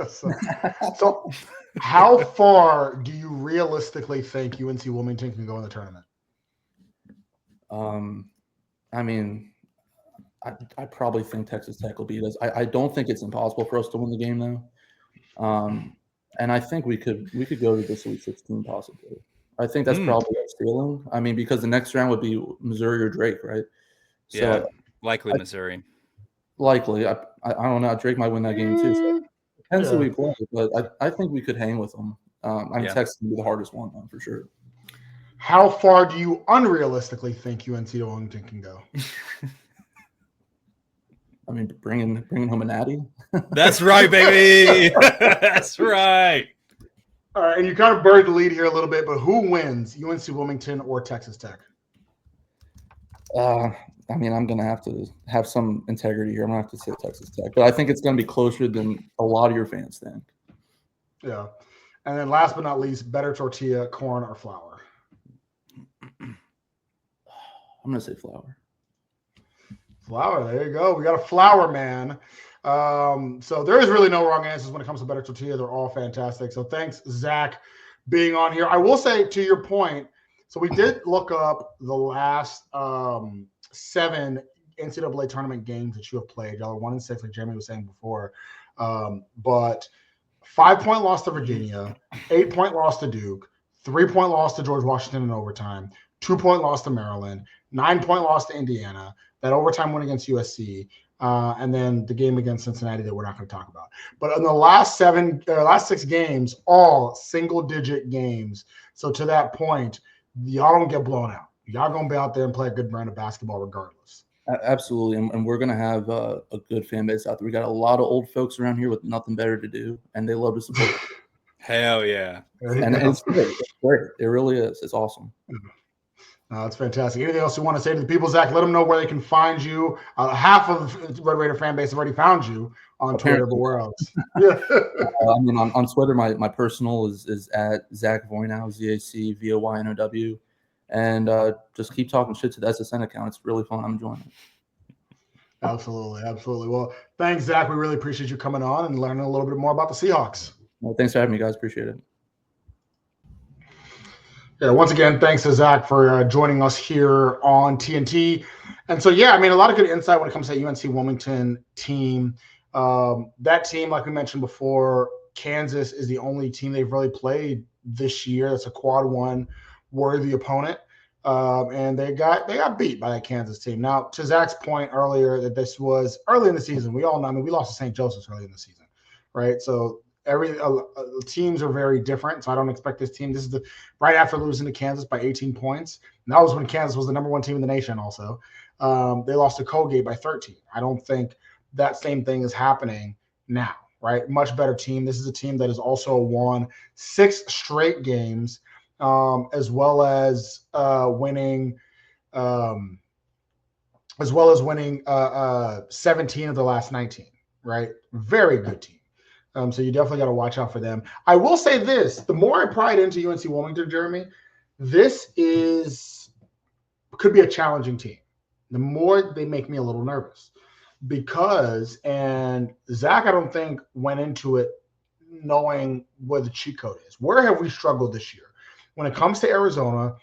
So, how far do you realistically think UNC Wilmington can go in the tournament? I mean, I probably think Texas Tech will beat us. I don't think it's impossible for us to win the game though. And I think we could go to the Sweet 16 possibly. I think that's probably our ceiling. I mean, because the next round would be Missouri or Drake, right? So, yeah, likely Missouri. Likely, I don't know. Drake might win that game too. So depends who we play, but I think we could hang with them. Texas will be the hardest one though, for sure. How far do you unrealistically think UNC Wilmington can go? I mean, bringing home a natty. That's right, baby. That's right. All right, and you kind of buried the lead here a little bit, but who wins, UNC Wilmington or Texas Tech? I mean, I'm going to have to have some integrity here. I'm going to have to say Texas Tech. But I think it's going to be closer than a lot of your fans think. Yeah. And then last but not least, better tortilla, corn or flour? I'm going to say flour. Flour, there you go. We got a flour man. So there is really no wrong answers when it comes to better tortilla. They're all fantastic. So thanks, Zach, being on here. I will say, to your point, so we did look up the last 7 NCAA tournament games that you have played. Y'all are 1-6, like Jeremy was saying before. But 5-point loss to Virginia, 8-point loss to Duke, 3-point loss to George Washington in overtime, 2-point loss to Maryland, 9-point loss to Indiana, that overtime win against USC, and then the game against Cincinnati that we're not going to talk about. But in the last 6 games, all single-digit games. So to that point, y'all don't get blown out. Y'all going to be out there and play a good brand of basketball regardless. Absolutely, and we're going to have a good fan base out there. We got a lot of old folks around here with nothing better to do, and they love to support. Hell yeah. And it's great. It's great. It really is. It's awesome. That's fantastic. Anything else you want to say to the people, Zach? Let them know where they can find you. Half of Red Raider fan base have already found you on Twitter, but where else? I mean, on Twitter, my personal is at Zac Voynow, ZACVOYNOW. And just keep talking shit to the SSN account. It's really fun. I'm enjoying it. Absolutely. Well, thanks, Zach. We really appreciate you coming on and learning a little bit more about the Seahawks. Well, thanks for having me, guys. Appreciate it. Yeah, once again, thanks to Zach for joining us here on TNT. And so, yeah, I mean, a lot of good insight when it comes to that UNC Wilmington team. That team, like we mentioned before, Kansas is the only team they've really played this year. That's a quad one worthy opponent. And they got beat by that Kansas team. Now, to Zach's point earlier that this was early in the season, we all know, I mean, we lost to St. Joseph's early in the season, right? So teams are very different. So I don't expect this team. This is right after losing to Kansas by 18 points. And that was when Kansas was the number 1 team in the nation also. They lost to Colgate by 13. I don't think that same thing is happening now, right? Much better team. This is a team that has also won 6 straight games, as well as winning 17 of the last 19, right? Very good team. So you definitely got to watch out for them. I will say this, the more I pry into UNC Wilmington, Jeremy, this could be a challenging team. The more they make me a little nervous because, and Zach, I don't think went into it knowing where the cheat code is. Where have we struggled this year? When it comes to Arizona,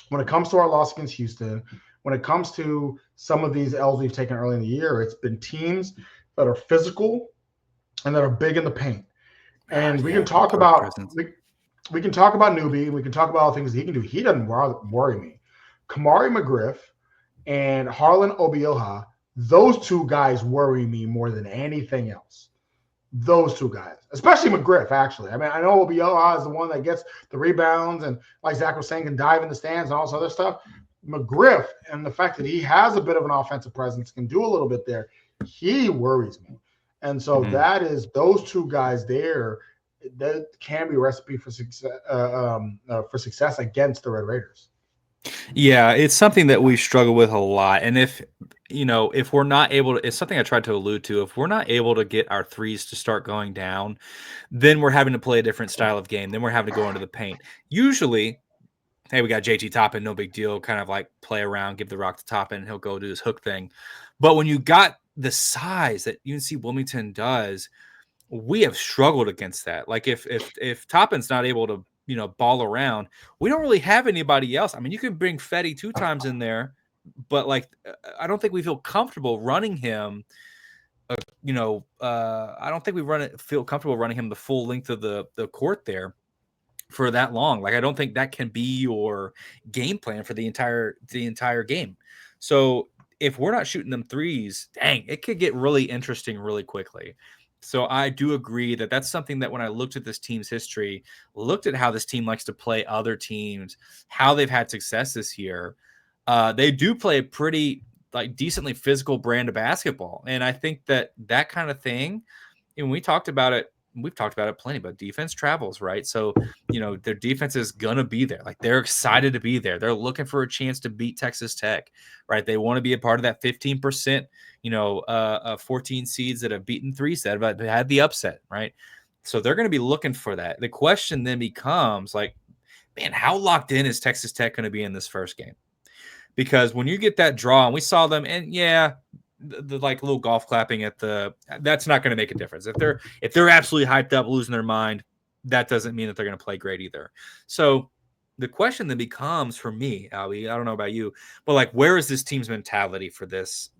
when it comes to our loss against Houston, when it comes to some of these L's we've taken early in the year, it's been teams that are physical and that are big in the paint. And we can talk about we can talk about Newbie, we can talk about all the things he can do. He doesn't worry me. Kamari McGriff and Harlan Obioha, those 2 guys worry me more than anything else. Those 2 guys, especially McGriff, actually. I mean, I know Obioha is the one that gets the rebounds and, like Zach was saying, can dive in the stands and all this other stuff. McGriff, and the fact that he has a bit of an offensive presence, can do a little bit there, he worries me. And so that is those 2 guys there. that can be a recipe for success against the Red Raiders. Yeah, it's something that we struggle with a lot. And if we're not able to, it's something I tried to allude to. If we're not able to get our threes to start going down, then we're having to play a different style of game. Then we're having to go into the paint. Usually, hey, we got JT Toppin, no big deal, kind of like play around, give the rock to Toppin, and he'll go do his hook thing. But when you got the size that UNC Wilmington does, we have struggled against that. Like if Toppin's not able to, ball around, we don't really have anybody else. I mean, you can bring Fetty 2 times in there, but like I don't think we feel comfortable running him. I don't think feel comfortable running him the full length of the court there for that long. Like I don't think that can be your game plan for the entire game. So if we're not shooting them threes, dang, it could get really interesting really quickly. So I do agree that that's something that when I looked at this team's history, looked at how this team likes to play other teams, how they've had success this year, they do play a pretty like decently physical brand of basketball. And I think that kind of thing, and we've talked about it plenty, but defense travels, right? So, their defense is going to be there. Like they're excited to be there. They're looking for a chance to beat Texas Tech, right? They want to be a part of that 15%, 14 seeds that have beaten 3 set, but had the upset, right? So they're going to be looking for that. The question then becomes like, man, how locked in is Texas Tech going to be in this first game? Because when you get that draw, and we saw them, and yeah, the like little golf clapping that's not going to make a difference. If they're absolutely hyped up, losing their mind, that doesn't mean that they're going to play great either. So the question then becomes for me, Albie, I don't know about you, but like, where is this team's mentality for this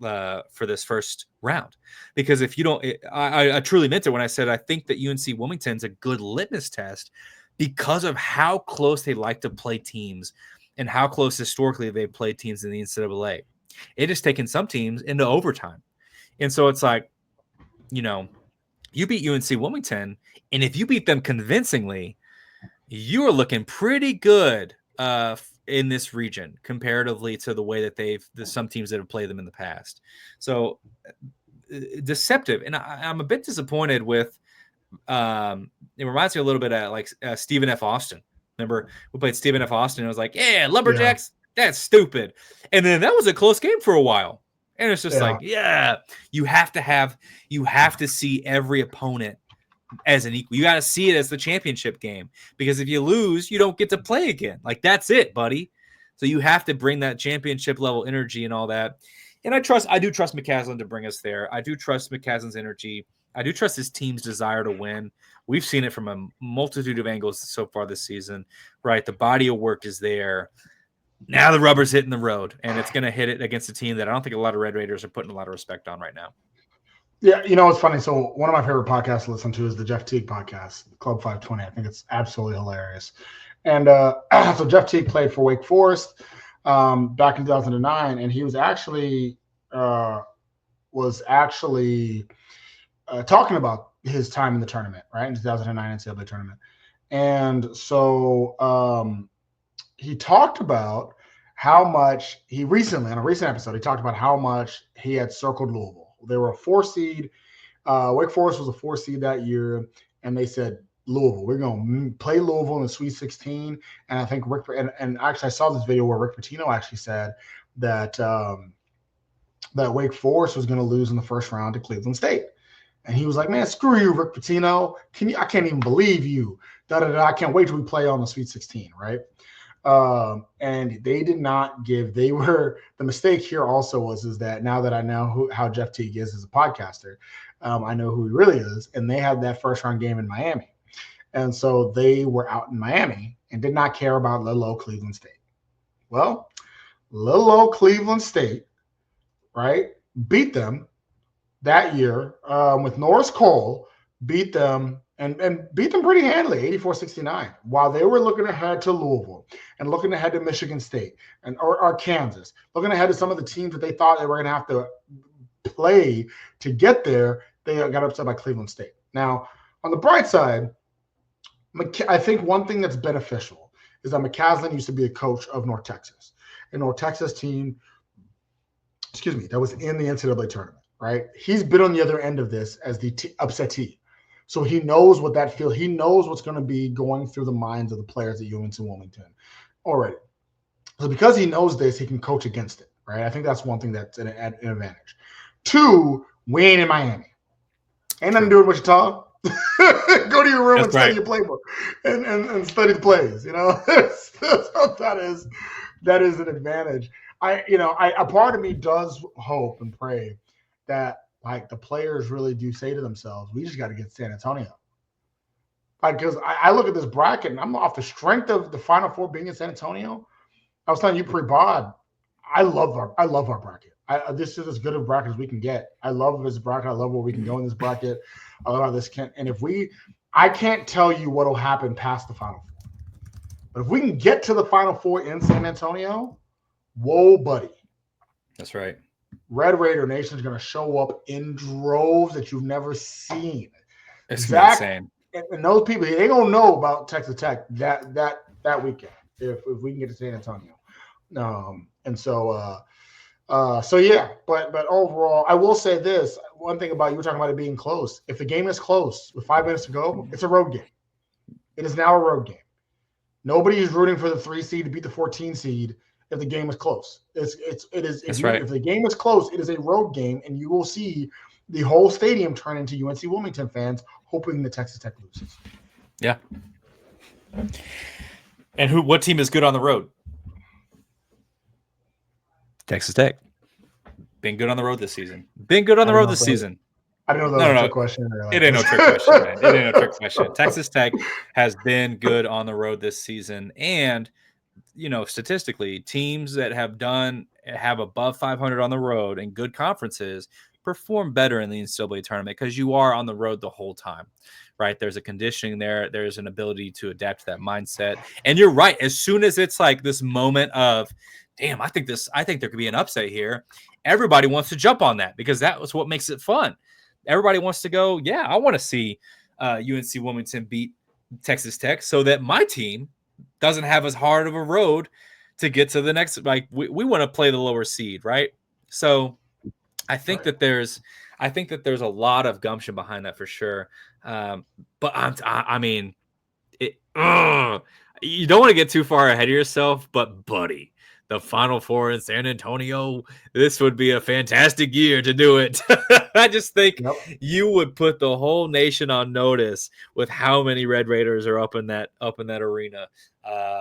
first round? Because if you don't, I truly meant it when I said I think that UNC Wilmington's a good litmus test because of how close they like to play teams and how close historically they've played teams in the NCAA. It has taken some teams into overtime. And so it's like, you beat UNC Wilmington, and if you beat them convincingly, you are looking pretty good in this region comparatively to the way that there's some teams that have played them in the past. So deceptive. And I'm a bit disappointed with, it reminds me a little bit of like Stephen F. Austin. Remember we played Stephen F. Austin and it was like, yeah, Lumberjacks, that's stupid. And then that was a close game for a while. And it's just you have to see every opponent as an equal. You got to see it as the championship game, because if you lose, you don't get to play again. Like that's it, buddy. So you have to bring that championship level energy and all that. And I do trust McCaslin to bring us there. I do trust McCaslin's energy. I do trust his team's desire to win. We've seen it from a multitude of angles so far this season, right? The body of work is there. Now the rubber's hitting the road, and it's going to hit it against a team that I don't think a lot of Red Raiders are putting a lot of respect on right now. Yeah, it's funny. So one of my favorite podcasts to listen to is the Jeff Teague podcast, Club 520. I think it's absolutely hilarious. And so Jeff Teague played for Wake Forest back in 2009, and he was actually talking about his time in the tournament, right, in 2009 NCAA tournament. And so he talked about how much he recently, on a recent episode, he talked about how much he had circled Louisville. They were a 4 seed. Wake Forest was a 4 seed that year, and they said, Louisville, we're going to play Louisville in the Sweet 16. And I think and actually I saw this video where Rick Pitino actually said that that Wake Forest was going to lose in the first round to Cleveland State. And he was like, man, screw you, Rick Pitino. I can't even believe you. I can't wait till we play on the Sweet 16, right? And they did not give. The mistake here also is that now that I know how Jeff Teague is as a podcaster, I know who he really is. And they had that first round game in Miami. And so they were out in Miami and did not care about little old Cleveland State. Well, little old Cleveland State, right, beat them that year with Norris Cole, beat them and beat them pretty handily, 84-69, while they were looking ahead to Louisville and looking ahead to Michigan State or Kansas, looking ahead to some of the teams that they thought they were going to have to play to get there. They got upset by Cleveland State. Now, on the bright side, I think one thing that's beneficial is that McCaslin used to be a coach of North Texas, a North Texas team, that was in the NCAA tournament, right? He's been on the other end of this as the upsettee. So he knows what that feels. He knows what's going to be going through the minds of the players at UNC Wilmington already. So because he knows this, he can coach against it, right? I think that's one thing that's an advantage. 2, we ain't in Miami. Ain't nothing to do with Wichita. Go to your room and study your playbook and study the plays. You know, so that is an advantage. A part of me does hope and pray that like the players really do say to themselves, we just got to get San Antonio. Like, because I look at this bracket and I'm off the strength of the Final Four being in San Antonio. I was telling you pre-pod, I love our bracket. This is as good a bracket as we can get. I love this bracket. I love where we can go in this bracket. I love how this can. And I can't tell you what will happen past the Final Four. But if we can get to the Final Four in San Antonio, whoa, buddy. That's right. Red Raider Nation is going to show up in droves that you've never seen. It's insane. And those people, they don't know about Texas Tech that weekend if we can get to San Antonio. So yeah, but overall, I will say this. One thing about you were talking about it being close. If the game is close with 5 minutes to go, it's a road game. It is now a road game. Nobody is rooting for the 3 seed to beat the 14 seed if the game is close. If the game is close, it is a road game, and you will see the whole stadium turn into UNC Wilmington fans hoping that Texas Tech loses. Yeah. And what team is good on the road? Texas Tech. Been good on the road this season. I didn't know that was a trick question. It ain't no trick question, man. It ain't no trick question. Texas Tech has been good on the road this season. And, statistically, teams that have above 500 on the road and good conferences perform better in the NCAA tournament because you are on the road the whole time, right? There's a conditioning there. There's an ability to adapt to that mindset. And you're right. As soon as it's like this moment of, damn, I think there could be an upset here. Everybody wants to jump on that because that was what makes it fun. Everybody wants to go, yeah, I want to see UNC Wilmington beat Texas Tech so that my team doesn't have as hard of a road to get to the next. Like we want to play the lower seed, right? So I think that there's a lot of gumption behind that for sure. But I mean, you don't want to get too far ahead of yourself, but buddy, the Final Four in San Antonio, this would be a fantastic year to do it. I just think you would put the whole nation on notice with how many Red Raiders are up in that arena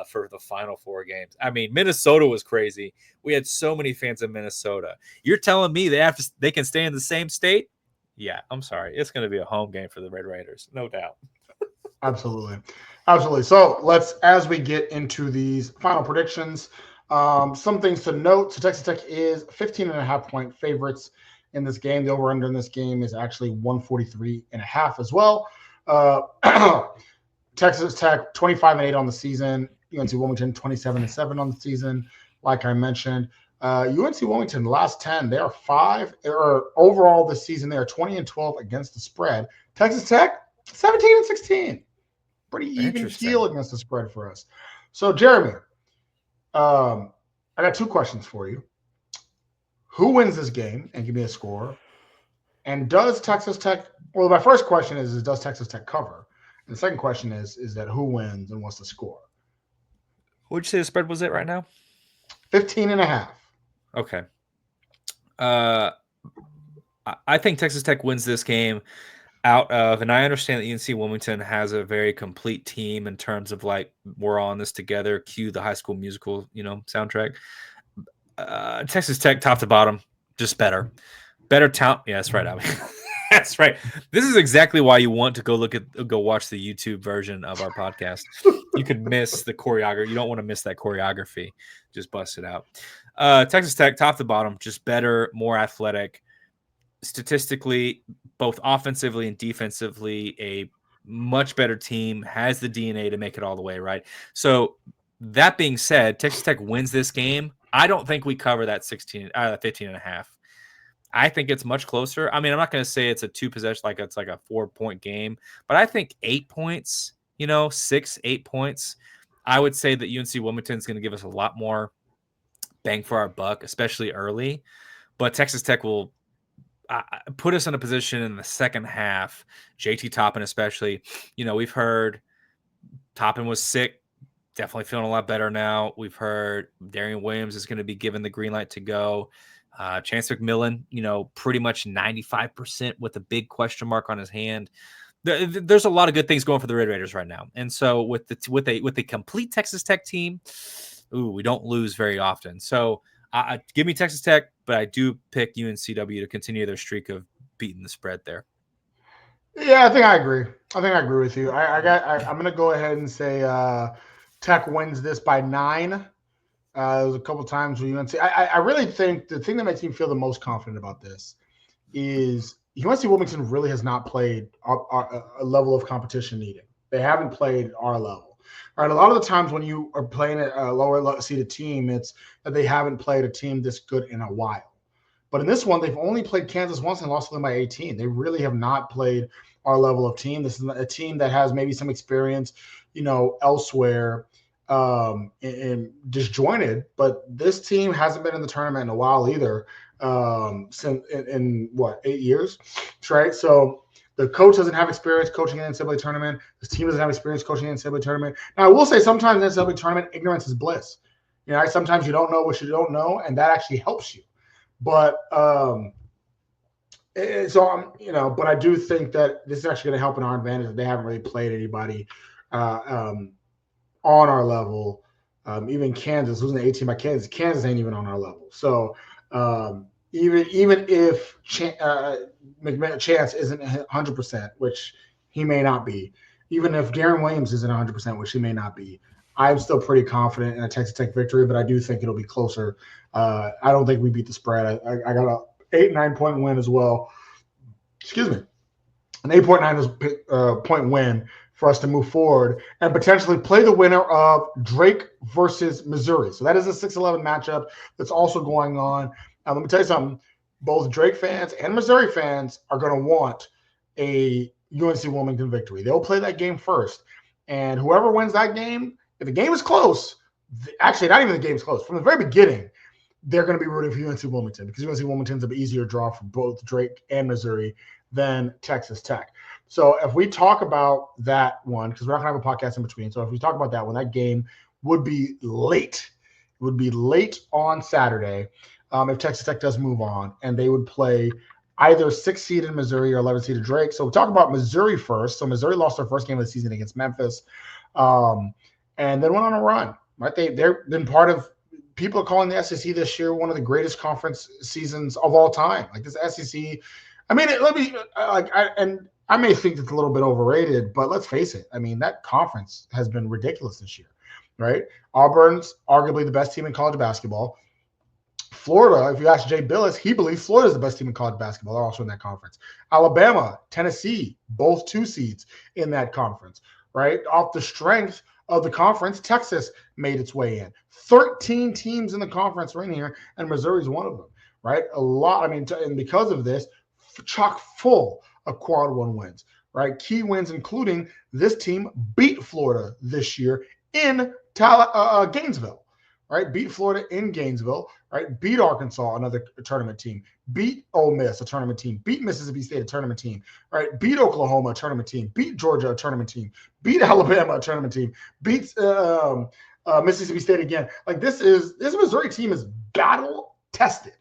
for the Final Four games. I mean, Minnesota was crazy. We had so many fans in Minnesota. You're telling me they can stay in the same state? Yeah, I'm sorry. It's going to be a home game for the Red Raiders, no doubt. Absolutely. So as we get into these final predictions, some things to note. So Texas Tech is 15.5-point favorites in this game. The over-under in this game is actually 143.5 as well. Texas Tech 25-8 on the season. UNC Wilmington 27-7 on the season. Like I mentioned, UNC Wilmington last 10, they are 5. Or overall this season, they are 20-12 against the spread. Texas Tech 17-16. Pretty even keel against the spread for us. So Jeremy, I got 2 questions for you. Who wins this game? And give me a score. And does Texas Tech – well, my first question is does Texas Tech cover? And the second question is that who wins and what's the score? What would you say the spread was at right now? 15.5. Okay. I think Texas Tech wins this game out of – and I understand that UNC Wilmington has a very complete team in terms of like we're all in this together, cue the High School Musical, soundtrack. Texas Tech, top to bottom, just better talent. Yeah, that's right. I mean, that's right. This is exactly why you want to go watch the YouTube version of our podcast. You could miss the choreography. You don't want to miss that choreography. Just bust it out. Texas Tech, top to bottom, just better, more athletic. Statistically, both offensively and defensively, a much better team, has the DNA to make it all the way, right? So that being said, Texas Tech wins this game. I don't think we cover that 15.5. I think it's much closer. I mean, I'm not going to say it's a 2-possession, like it's like a 4-point game, but I think 8 points, 6-8 points. I would say that UNC Wilmington is going to give us a lot more bang for our buck, especially early. But Texas Tech will, put us in a position in the second half, JT Toppin especially. We've heard Toppin was sick, definitely feeling a lot better now. We've heard Darian Williams is going to be given the green light to go. Chance McMillan, pretty much 95% with a big question mark on his hand. There's a lot of good things going for the Red Raiders right now. And so with a complete Texas Tech team, we don't lose very often. So give me Texas Tech, but I do pick UNCW to continue their streak of beating the spread there. Yeah, I think I agree. With you. I'm going to go ahead and say Tech wins this by 9. There's a couple times where UNC. I really think the thing that makes me feel the most confident about this is UNC Wilmington really has not played a level of competition needed. They haven't played our level. All right, a lot of the times when you are playing a lower seeded team, it's that they haven't played a team this good in a while. But in this one, they've only played Kansas once and lost to them by 18. They really have not played our level of team. This is a team that has maybe some experience, elsewhere and disjointed. But this team hasn't been in the tournament in a while either. Since in 8 years, right? So the coach doesn't have experience coaching an NCAA tournament. This team doesn't have experience coaching an NCAA tournament. Now, I will say sometimes in NCAA tournament, ignorance is bliss. Sometimes you don't know what you don't know, and that actually helps you. But but I do think that this is actually going to help in our advantage that they haven't really played anybody on our level. Even Kansas, losing the 18 by Kansas ain't even on our level. So even if Chance isn't 100%, which he may not be, even if Darren Williams isn't 100%, which he may not be, I'm still pretty confident in a Texas Tech victory, but I do think it'll be closer. I don't think we beat the spread. I got a 8-9 point win as well. Excuse me, an 8.9 point win for us to move forward and potentially play the winner of Drake versus Missouri. So that is a 6-11 matchup that's also going on. Let me tell you something. Both Drake fans and Missouri fans are going to want a UNC Wilmington victory. They'll play that game first. And whoever wins that game, if the game is close, actually not even the game is close, from the very beginning, they're going to be rooting for UNC Wilmington because UNC Wilmington's an easier draw for both Drake and Missouri than Texas Tech. So if we talk about that one, because we're not going to have a podcast in between, so if we talk about that one, that game would be late. It would be late on Saturday if Texas Tech does move on, and they would play either 6-seeded Missouri or 11-seeded Drake. So we'll talk about Missouri first. So Missouri lost their first game of the season against Memphis and then went on a run. Right? They've been part of – people are calling the SEC this year one of the greatest conference seasons of all time. Like this SEC – I mean, I may think it's a little bit overrated, but let's face it. I mean, that conference has been ridiculous this year, right? Auburn's arguably the best team in college basketball. Florida, if you ask Jay Billis, he believes Florida is the best team in college basketball. They're also in that conference. Alabama, Tennessee, both 2 seeds in that conference, right? Off the strength of the conference, Texas made its way in. 13 teams in the conference right here, and Missouri's one of them, right? A lot. I mean, and because of this, chock full of quad 1 wins, right? Key wins, including this team beat Florida this year in Gainesville, right? Beat Florida in Gainesville, right? Beat Arkansas, another tournament team. Beat Ole Miss, a tournament team. Beat Mississippi State, a tournament team, right? Beat Oklahoma, a tournament team. Beat Georgia, a tournament team. Beat Alabama, a tournament team. Beat Mississippi State again. Like this Missouri team is battle tested.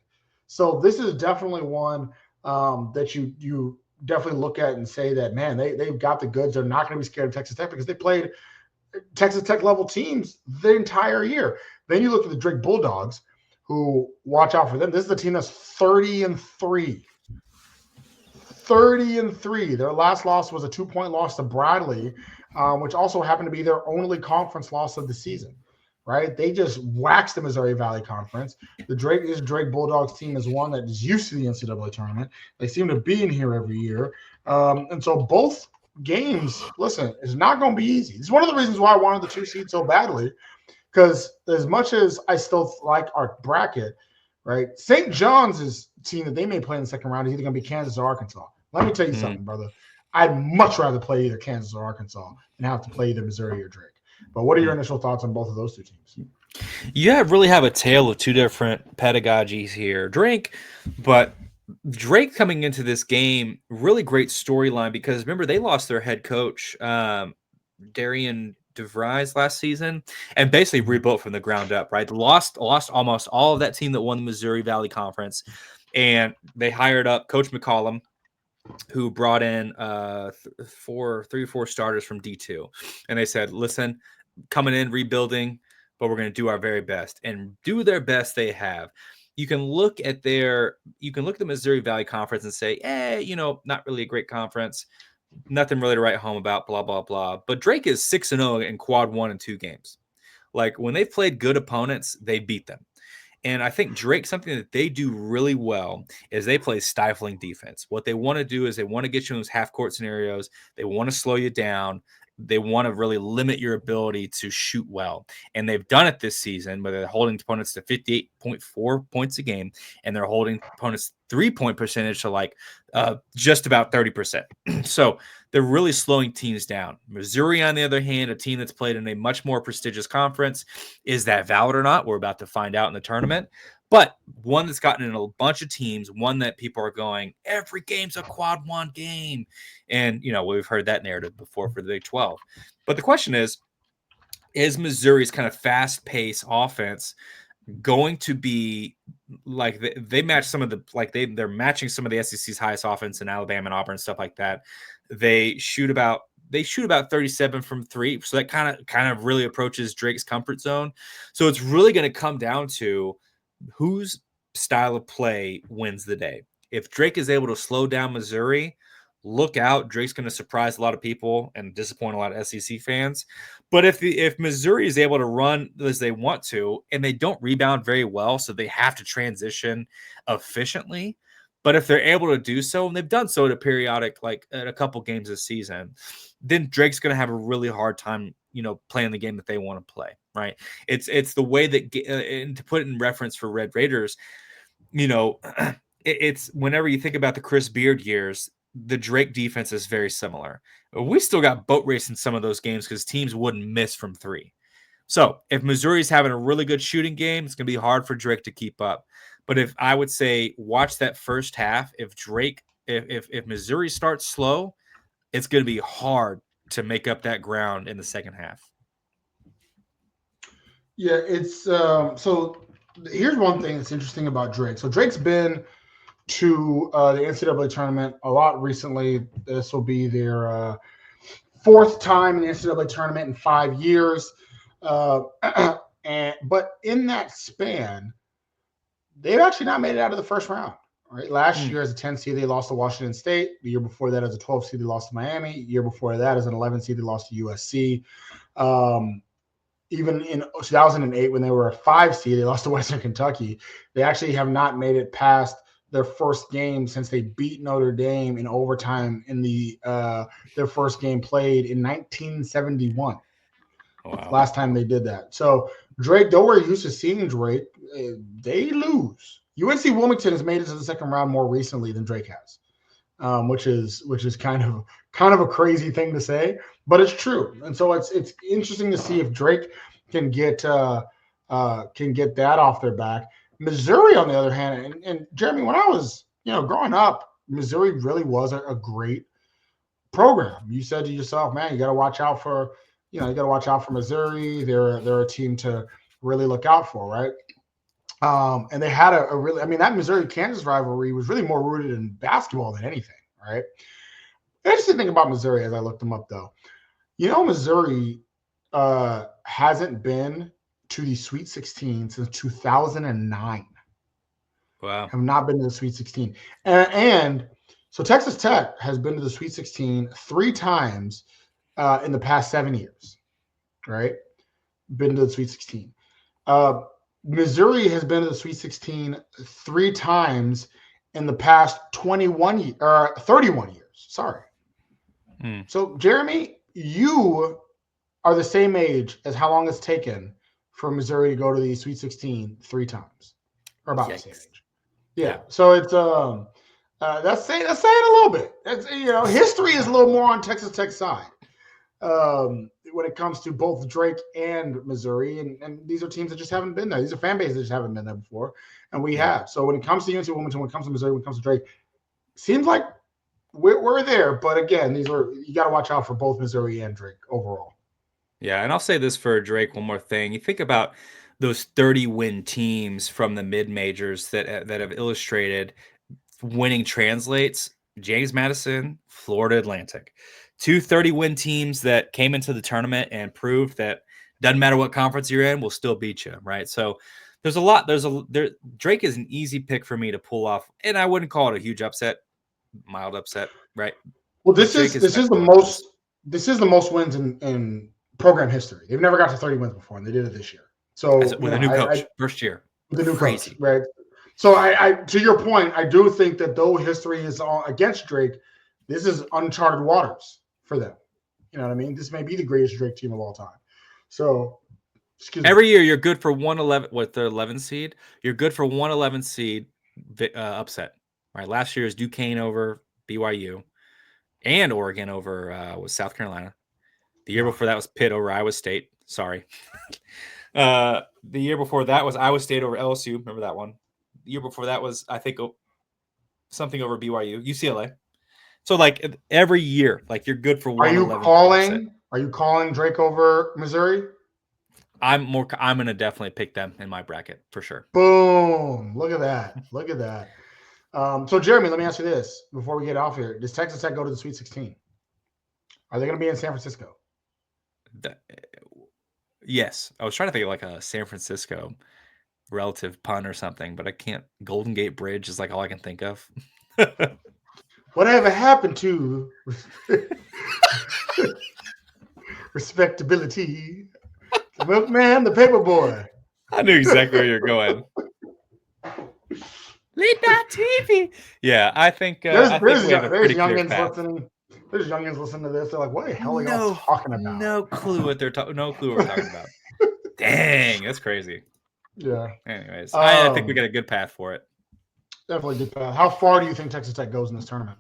So this is definitely one that you definitely look at and say that, man, they've got the goods. They're not going to be scared of Texas Tech because they played Texas Tech level teams the entire year. Then you look at the Drake Bulldogs, who watch out for them. This is a team that's 30-3. 30-3. Their last loss was a 2-point loss to Bradley, which also happened to be their only conference loss of the season. Right? They just waxed the Missouri Valley Conference. This Drake Bulldogs team is one that is used to the NCAA tournament. They seem to be in here every year. And so both games, listen, it's not going to be easy. It's one of the reasons why I wanted the 2 seed so badly, because as much as I still like our bracket, right, St. John's team that they may play in the second round is either going to be Kansas or Arkansas. Let me tell you something, brother. I'd much rather play either Kansas or Arkansas than have to play either Missouri or Drake. But what are your initial thoughts on both of those 2 teams? You really have a tale of 2 different pedagogies here. Drake, but Drake coming into this game, really great storyline because remember they lost their head coach, Darian DeVries last season, and basically rebuilt from the ground up. Right, lost almost all of that team that won the Missouri Valley Conference, and they hired up Coach McCollum, who brought in 3 or 4 starters from D2, and they said, "Listen, coming in rebuilding, but we're going to do our very best," and do their best. They have. You can look at the Missouri Valley Conference and say, not really a great conference, nothing really to write home about, blah, blah, blah. But Drake is 6-0 in quad 1 and 2 games. Like when they've played good opponents, they beat them. And I think Drake, something that they do really well is they play stifling defense. What they want to do is they want to get you in those half-court scenarios. They want to slow you down. They want to really limit your ability to shoot well. And they've done it this season, where they're holding opponents to 58.4 points a game, and they're holding opponents' three-point percentage to like just about 30%. So they're really slowing teams down. Missouri, on the other hand, a team that's played in a much more prestigious conference. Is that valid or not? We're about to find out in the tournament. But one that's gotten in a bunch of teams, one that people are going, every game's a quad 1 game. And, we've heard that narrative before for the Big 12. But the question is Missouri's kind of fast-paced offense going to be like they match some of the like they're matching some of the SEC's highest offense in Alabama and Auburn and stuff like that. They shoot about 37 from 3, so that kind of really approaches Drake's comfort zone. So it's really going to come down to whose style of play wins the day. If Drake is able to slow down Missouri, look out. Drake's going to surprise a lot of people and disappoint a lot of SEC fans. But if Missouri is able to run as they want to, and they don't rebound very well, so they have to transition efficiently. But if they're able to do so, and they've done so at a periodic, like at a couple games this season, then Drake's going to have a really hard time, playing the game that they want to play. Right? It's the way that, and to put it in reference for Red Raiders, it's whenever you think about the Chris Beard years, the Drake defense is very similar. We still got boat race in some of those games because teams wouldn't miss from 3. So if Missouri's having a really good shooting game, it's going to be hard for Drake to keep up. But if I would say watch that first half, if Missouri starts slow, it's going to be hard to make up that ground in the second half. Yeah, it's so here's one thing that's interesting about Drake. So Drake's been to the NCAA tournament a lot recently. This will be their 4th time in the NCAA tournament in 5 years. But in that span, they've actually not made it out of the first round. Right? Last year as a 10 seed, they lost to Washington State. The year before that as a 12 seed, they lost to Miami. The year before that as an 11 seed, they lost to USC. Even in 2008, when they were a 5 seed, they lost to Western Kentucky. They actually have not made it past their first game since they beat Notre Dame in overtime in their first game played in 1971. Wow. Last time they did that. So Drake, though we're used to seeing Drake, they lose. UNC Wilmington has made it to the second round more recently than Drake has, which is kind of a crazy thing to say, but it's true. And so it's interesting to see if Drake can get that off their back. Missouri, on the other hand, and Jeremy, when I was growing up, Missouri really was a great program. You said to yourself, man, you got to watch out for Missouri. They're a team to really look out for, right? And they had a really, that Missouri-Kansas rivalry was really more rooted in basketball than anything, right? The interesting thing about Missouri, as I looked them up, though, Missouri hasn't been to the Sweet 16 since 2009. Wow. Have not been to the Sweet 16. And so Texas Tech has been to the Sweet 16 3 times in the past 7 years, right? Been to the Sweet 16. Missouri has been to the Sweet 16 3 times in the past 31 years. Sorry. So, Jeremy, you are the same age as how long it's taken for Missouri to go to the Sweet 16 3 times, or about the same age. Yeah. So it's that's saying a little bit. That's history is a little more on Texas Tech's side. when it comes to both Drake and Missouri. And these are teams that just haven't been there. These are fan bases that just haven't been there before. And we have. So when it comes to UNC Wilmington, when it comes to Missouri, when it comes to Drake, seems like we're there. But again, you got to watch out for both Missouri and Drake overall. Yeah, and I'll say this for Drake, one more thing. You think about those 30-win teams from the mid-majors that have illustrated winning translates. James Madison, Florida Atlantic. 2 30-win teams that came into the tournament and proved that doesn't matter what conference you're in, we'll still beat you, right? So there's a lot. Drake is an easy pick for me to pull off, and I wouldn't call it a huge upset, mild upset, right? Well, this is the most wins in program history. They've never got to 30 wins before, and they did it this year. So with a new coach, first year, with a new coach, right? So I to your point, I do think that though history is all against Drake, this is uncharted waters for them. You know what I mean? This may be the greatest Drake team of all time. So every year you're good for 111 with the 11 seed. You're good for 111 seed upset. Right. Last year is Duquesne over BYU and Oregon over was South Carolina. The year before that was Pitt over Iowa State. Sorry. The year before that was Iowa State over LSU. Remember that one? The year before that was, I think, something over BYU, UCLA. So, like, every year, like, you're good for 111. Are you calling Drake over Missouri? I'm going to definitely pick them in my bracket for sure. Boom. Look at that. Look at that. So, Jeremy, let me ask you this before we get off here. Does Texas Tech go to the Sweet 16? Are they going to be in San Francisco? Yes. I was trying to think of like a San Francisco relative pun or something, but I can't. Golden Gate Bridge is like all I can think of. Whatever happened to respectability? The milkman, the paper boy. I knew exactly where you're going. Late night TV. Yeah, I think there's youngins listening. There's youngins listening to this. They're like, "What the hell are y'all talking about?" No clue what they're talking. No clue what we're talking about. Dang, that's crazy. Yeah. Anyways, I think we got a good path for it. Definitely good path. How far do you think Texas Tech goes in this tournament?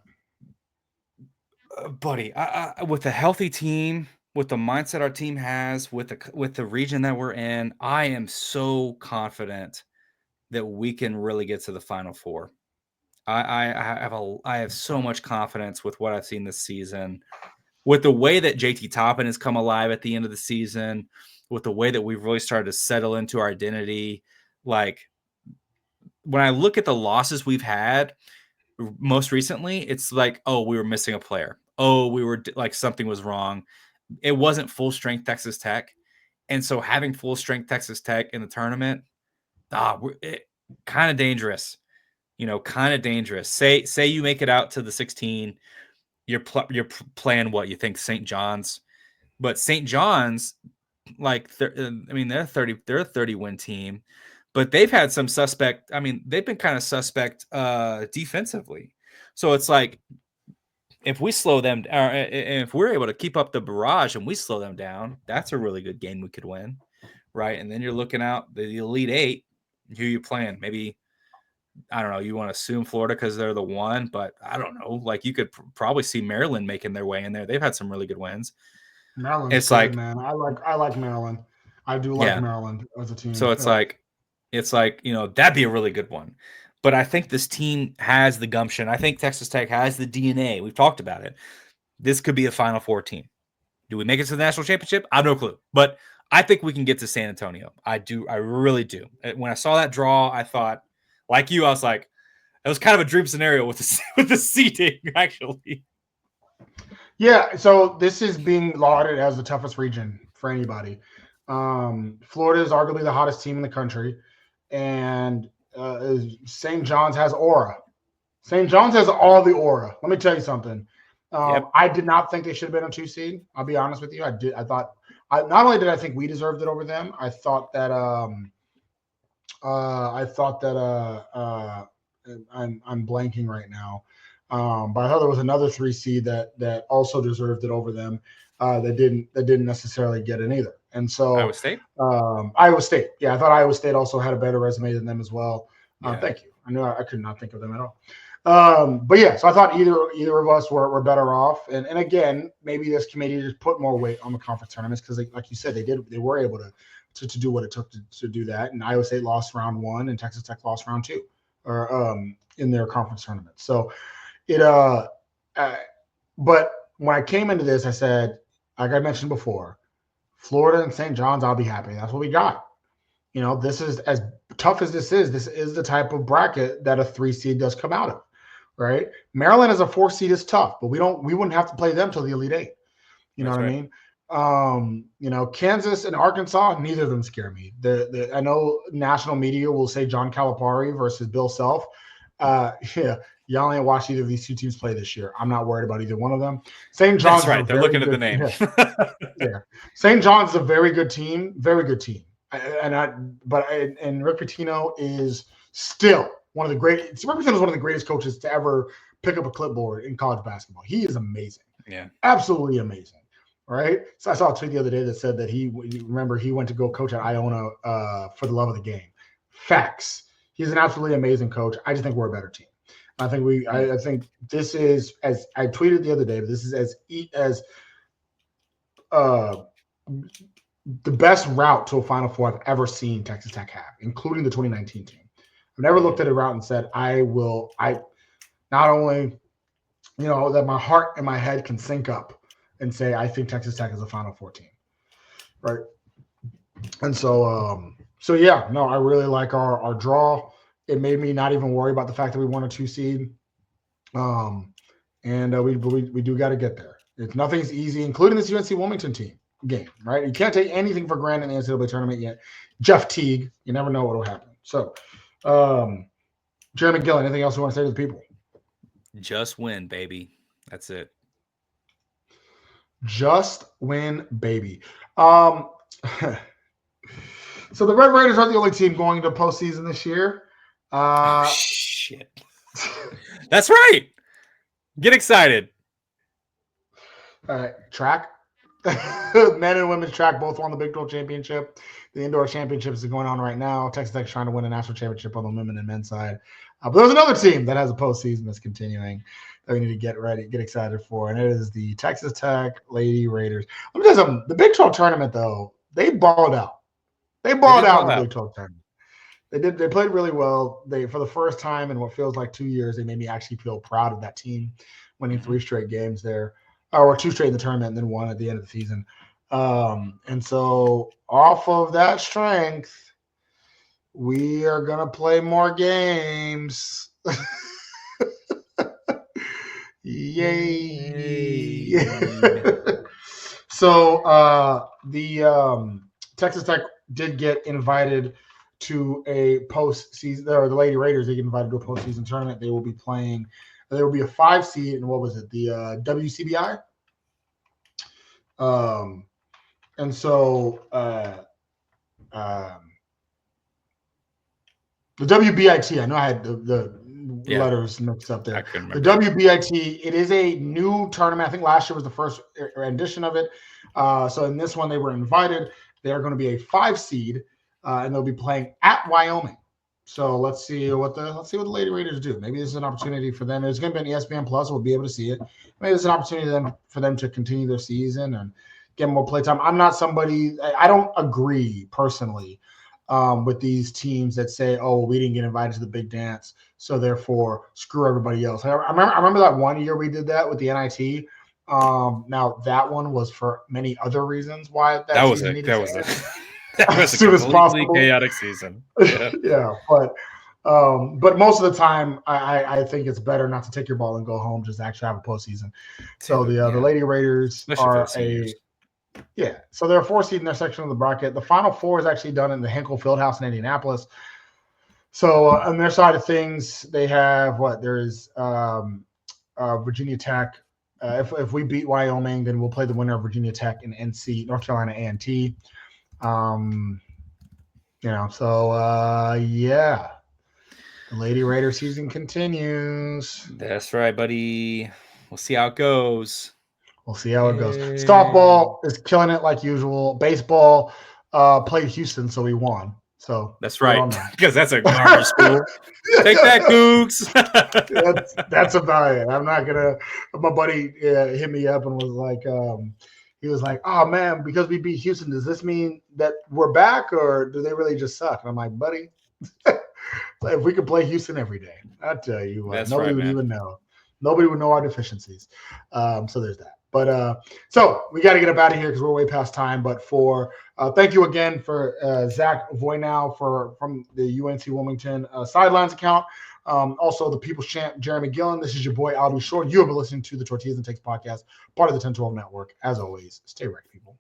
Buddy, with a healthy team, with the mindset our team has, with the region that we're in, I am so confident that we can really get to the Final Four. I have so much confidence with what I've seen this season, with the way that JT Toppin has come alive at the end of the season, with the way that we've really started to settle into our identity. Like, when I look at the losses we've had most recently, it's like, oh, we were missing a player. Oh, we were like, something was wrong. It wasn't full strength Texas Tech. And so having full strength Texas Tech in the tournament, kind of dangerous, kind of dangerous. Say you make it out to the 16, you're playing what you think St. John's, but St. John's, like, they're a 30-win team, but they've had some suspect. I mean, they've been kind of suspect defensively. So it's like, if we slow them, if we're able to keep up the barrage and we slow them down, that's a really good game we could win, right? And then you're looking out the Elite Eight. Who you playing? Maybe, I don't know. You want to assume Florida because they're the one, but I don't know. Like, you could probably see Maryland making their way in there. They've had some really good wins. Maryland, it's like, man, I like Maryland. I do like Maryland as a team. So it's like that'd be a really good one. But I think this team has the gumption. I think Texas Tech has the DNA. We've talked about it. This could be a Final Four team. Do we make it to the national championship? I have no clue. But I think we can get to San Antonio. I do. I really do. When I saw that draw, I thought, like you, I was like, it was kind of a dream scenario with the seeding, actually. Yeah. So this is being lauded as the toughest region for anybody. Florida is arguably the hottest team in the country, and St. John's has aura. St. John's has all the aura. Let me tell you something. I did not think they should have been a 2 seed. I'll be honest with you. I thought not only did I think we deserved it over them, I thought that I'm blanking right now. But I thought there was another 3 seed that also deserved it over them. That didn't necessarily get it either. And so Iowa State. Iowa State. Yeah, I thought Iowa State also had a better resume than them as well. Yeah. Thank you. I knew I could not think of them at all. But yeah, so I thought either of us were better off. And again, maybe this committee just put more weight on the conference tournaments because, like you said, they were able to do what it took to do that. And Iowa State lost round 1 and Texas Tech lost round 2 or in their conference tournament. So but when I came into this, I said, like I mentioned before, Florida and St. John's, I'll be happy. That's what we got. This is as tough as this is. This is the type of bracket that a 3 seed does come out of, right? Maryland as a 4 seed is tough, but we wouldn't have to play them till the Elite 8. You know what I mean? Kansas and Arkansas, neither of them scare me. I know national media will say John Calipari versus Bill Self. Y'all ain't watched either of these two teams play this year. I'm not worried about either one of them. St. John's, that's right. They're looking at the name. Yeah. St. John's is a very good team. Very good team. And Rick Pitino is still one of the greatest. Rick Pitino is one of the greatest coaches to ever pick up a clipboard in college basketball. He is amazing. Yeah, absolutely amazing. Right. So I saw a tweet the other day that said that he went to go coach at Iona for the love of the game. Facts. He's an absolutely amazing coach. I just think we're a better team. I think this is, as I tweeted the other day, but this is as the best route to a Final Four I've ever seen Texas Tech have, including the 2019 team. I've never looked at a route and said, I not only, that my heart and my head can sync up and say, I think Texas Tech is a Final Four team. Right. And so yeah, no, I really like our draw. It made me not even worry about the fact that we won a 2 seed. And we do got to get there. Nothing's easy, including this UNC Wilmington game, right? You can't take anything for granted in the NCAA tournament yet. Jeff Teague, you never know what will happen. So, Jeremy Gillen, anything else you want to say to the people? Just win, baby. That's it. Just win, baby. So the Red Raiders are the only team going to postseason this year. Shit. That's right. Get excited. All right, track. Men and women's track both won the Big 12 championship. The indoor championships is going on right now. Texas Tech is trying to win a national championship on the women and men's side. But there's another team that has a postseason that's continuing that we need to get excited for, and it is the Texas Tech Lady Raiders. Let me tell you something. The Big 12 tournament, though, they balled out. They balled out in the Big 12 tournament. They played really well. For the first time in what feels like 2 years, they made me actually feel proud of that team, winning 3 straight games there, or 2 straight in the tournament and then 1 at the end of the season. And so off of that strength, we are going to play more games. Yay. So the Texas Tech did get invited to a postseason, or the Lady Raiders, they get invited to a postseason tournament. They will be playing, there will be a 5 seed, and what was it? The WCBI. And so the WBIT, I know I had the letters mixed up there. The WBIT, it is a new tournament. I think last year was the first rendition of it. So in this one, they were invited. They are going to be a 5 seed, and they'll be playing at Wyoming. So let's see what the Lady Raiders do. Maybe this is an opportunity for them. It's going to be on ESPN Plus. We'll be able to see it. Maybe it's an opportunity for them to continue their season and get more play time. I'm not somebody. I don't agree personally with these teams that say, "Oh, we didn't get invited to the big dance, so therefore screw everybody else." I remember that one year we did that with the NIT. Now that one was for many other reasons why that was a completely chaotic season. Yeah, yeah, but most of the time, I think it's better not to take your ball and go home. Just actually have a postseason. So the Lady Raiders are so they're a 4 seed in their section of the bracket. The Final Four is actually done in the Henkel Fieldhouse in Indianapolis. So on their side of things, they have there's Virginia Tech. If we beat Wyoming, then we'll play the winner of Virginia Tech and North Carolina A&T. The Lady Raider season continues. That's right, buddy. We'll see how it goes. Softball is killing it like usual. Baseball played Houston, so we won. So that's right, because that's a garbage school. Take that, Cougs. that's about it. I'm not gonna. My buddy hit me up and was like, he was like, "Oh man, because we beat Houston, does this mean that we're back, or do they really just suck?" And I'm like, buddy, if we could play Houston every day, I tell you what, nobody would even know. Nobody would know our deficiencies. So there's that. But so we got to get up out of here because we're way past time. But for thank you again for Zac Voynow from the UNC Wilmington sidelines account. Also the People's Champ Jeremy Gillen. This is your boy Albie Short. You have been listening to the Tortillas and Takes podcast, part of the 1012 Network. As always, stay right, people.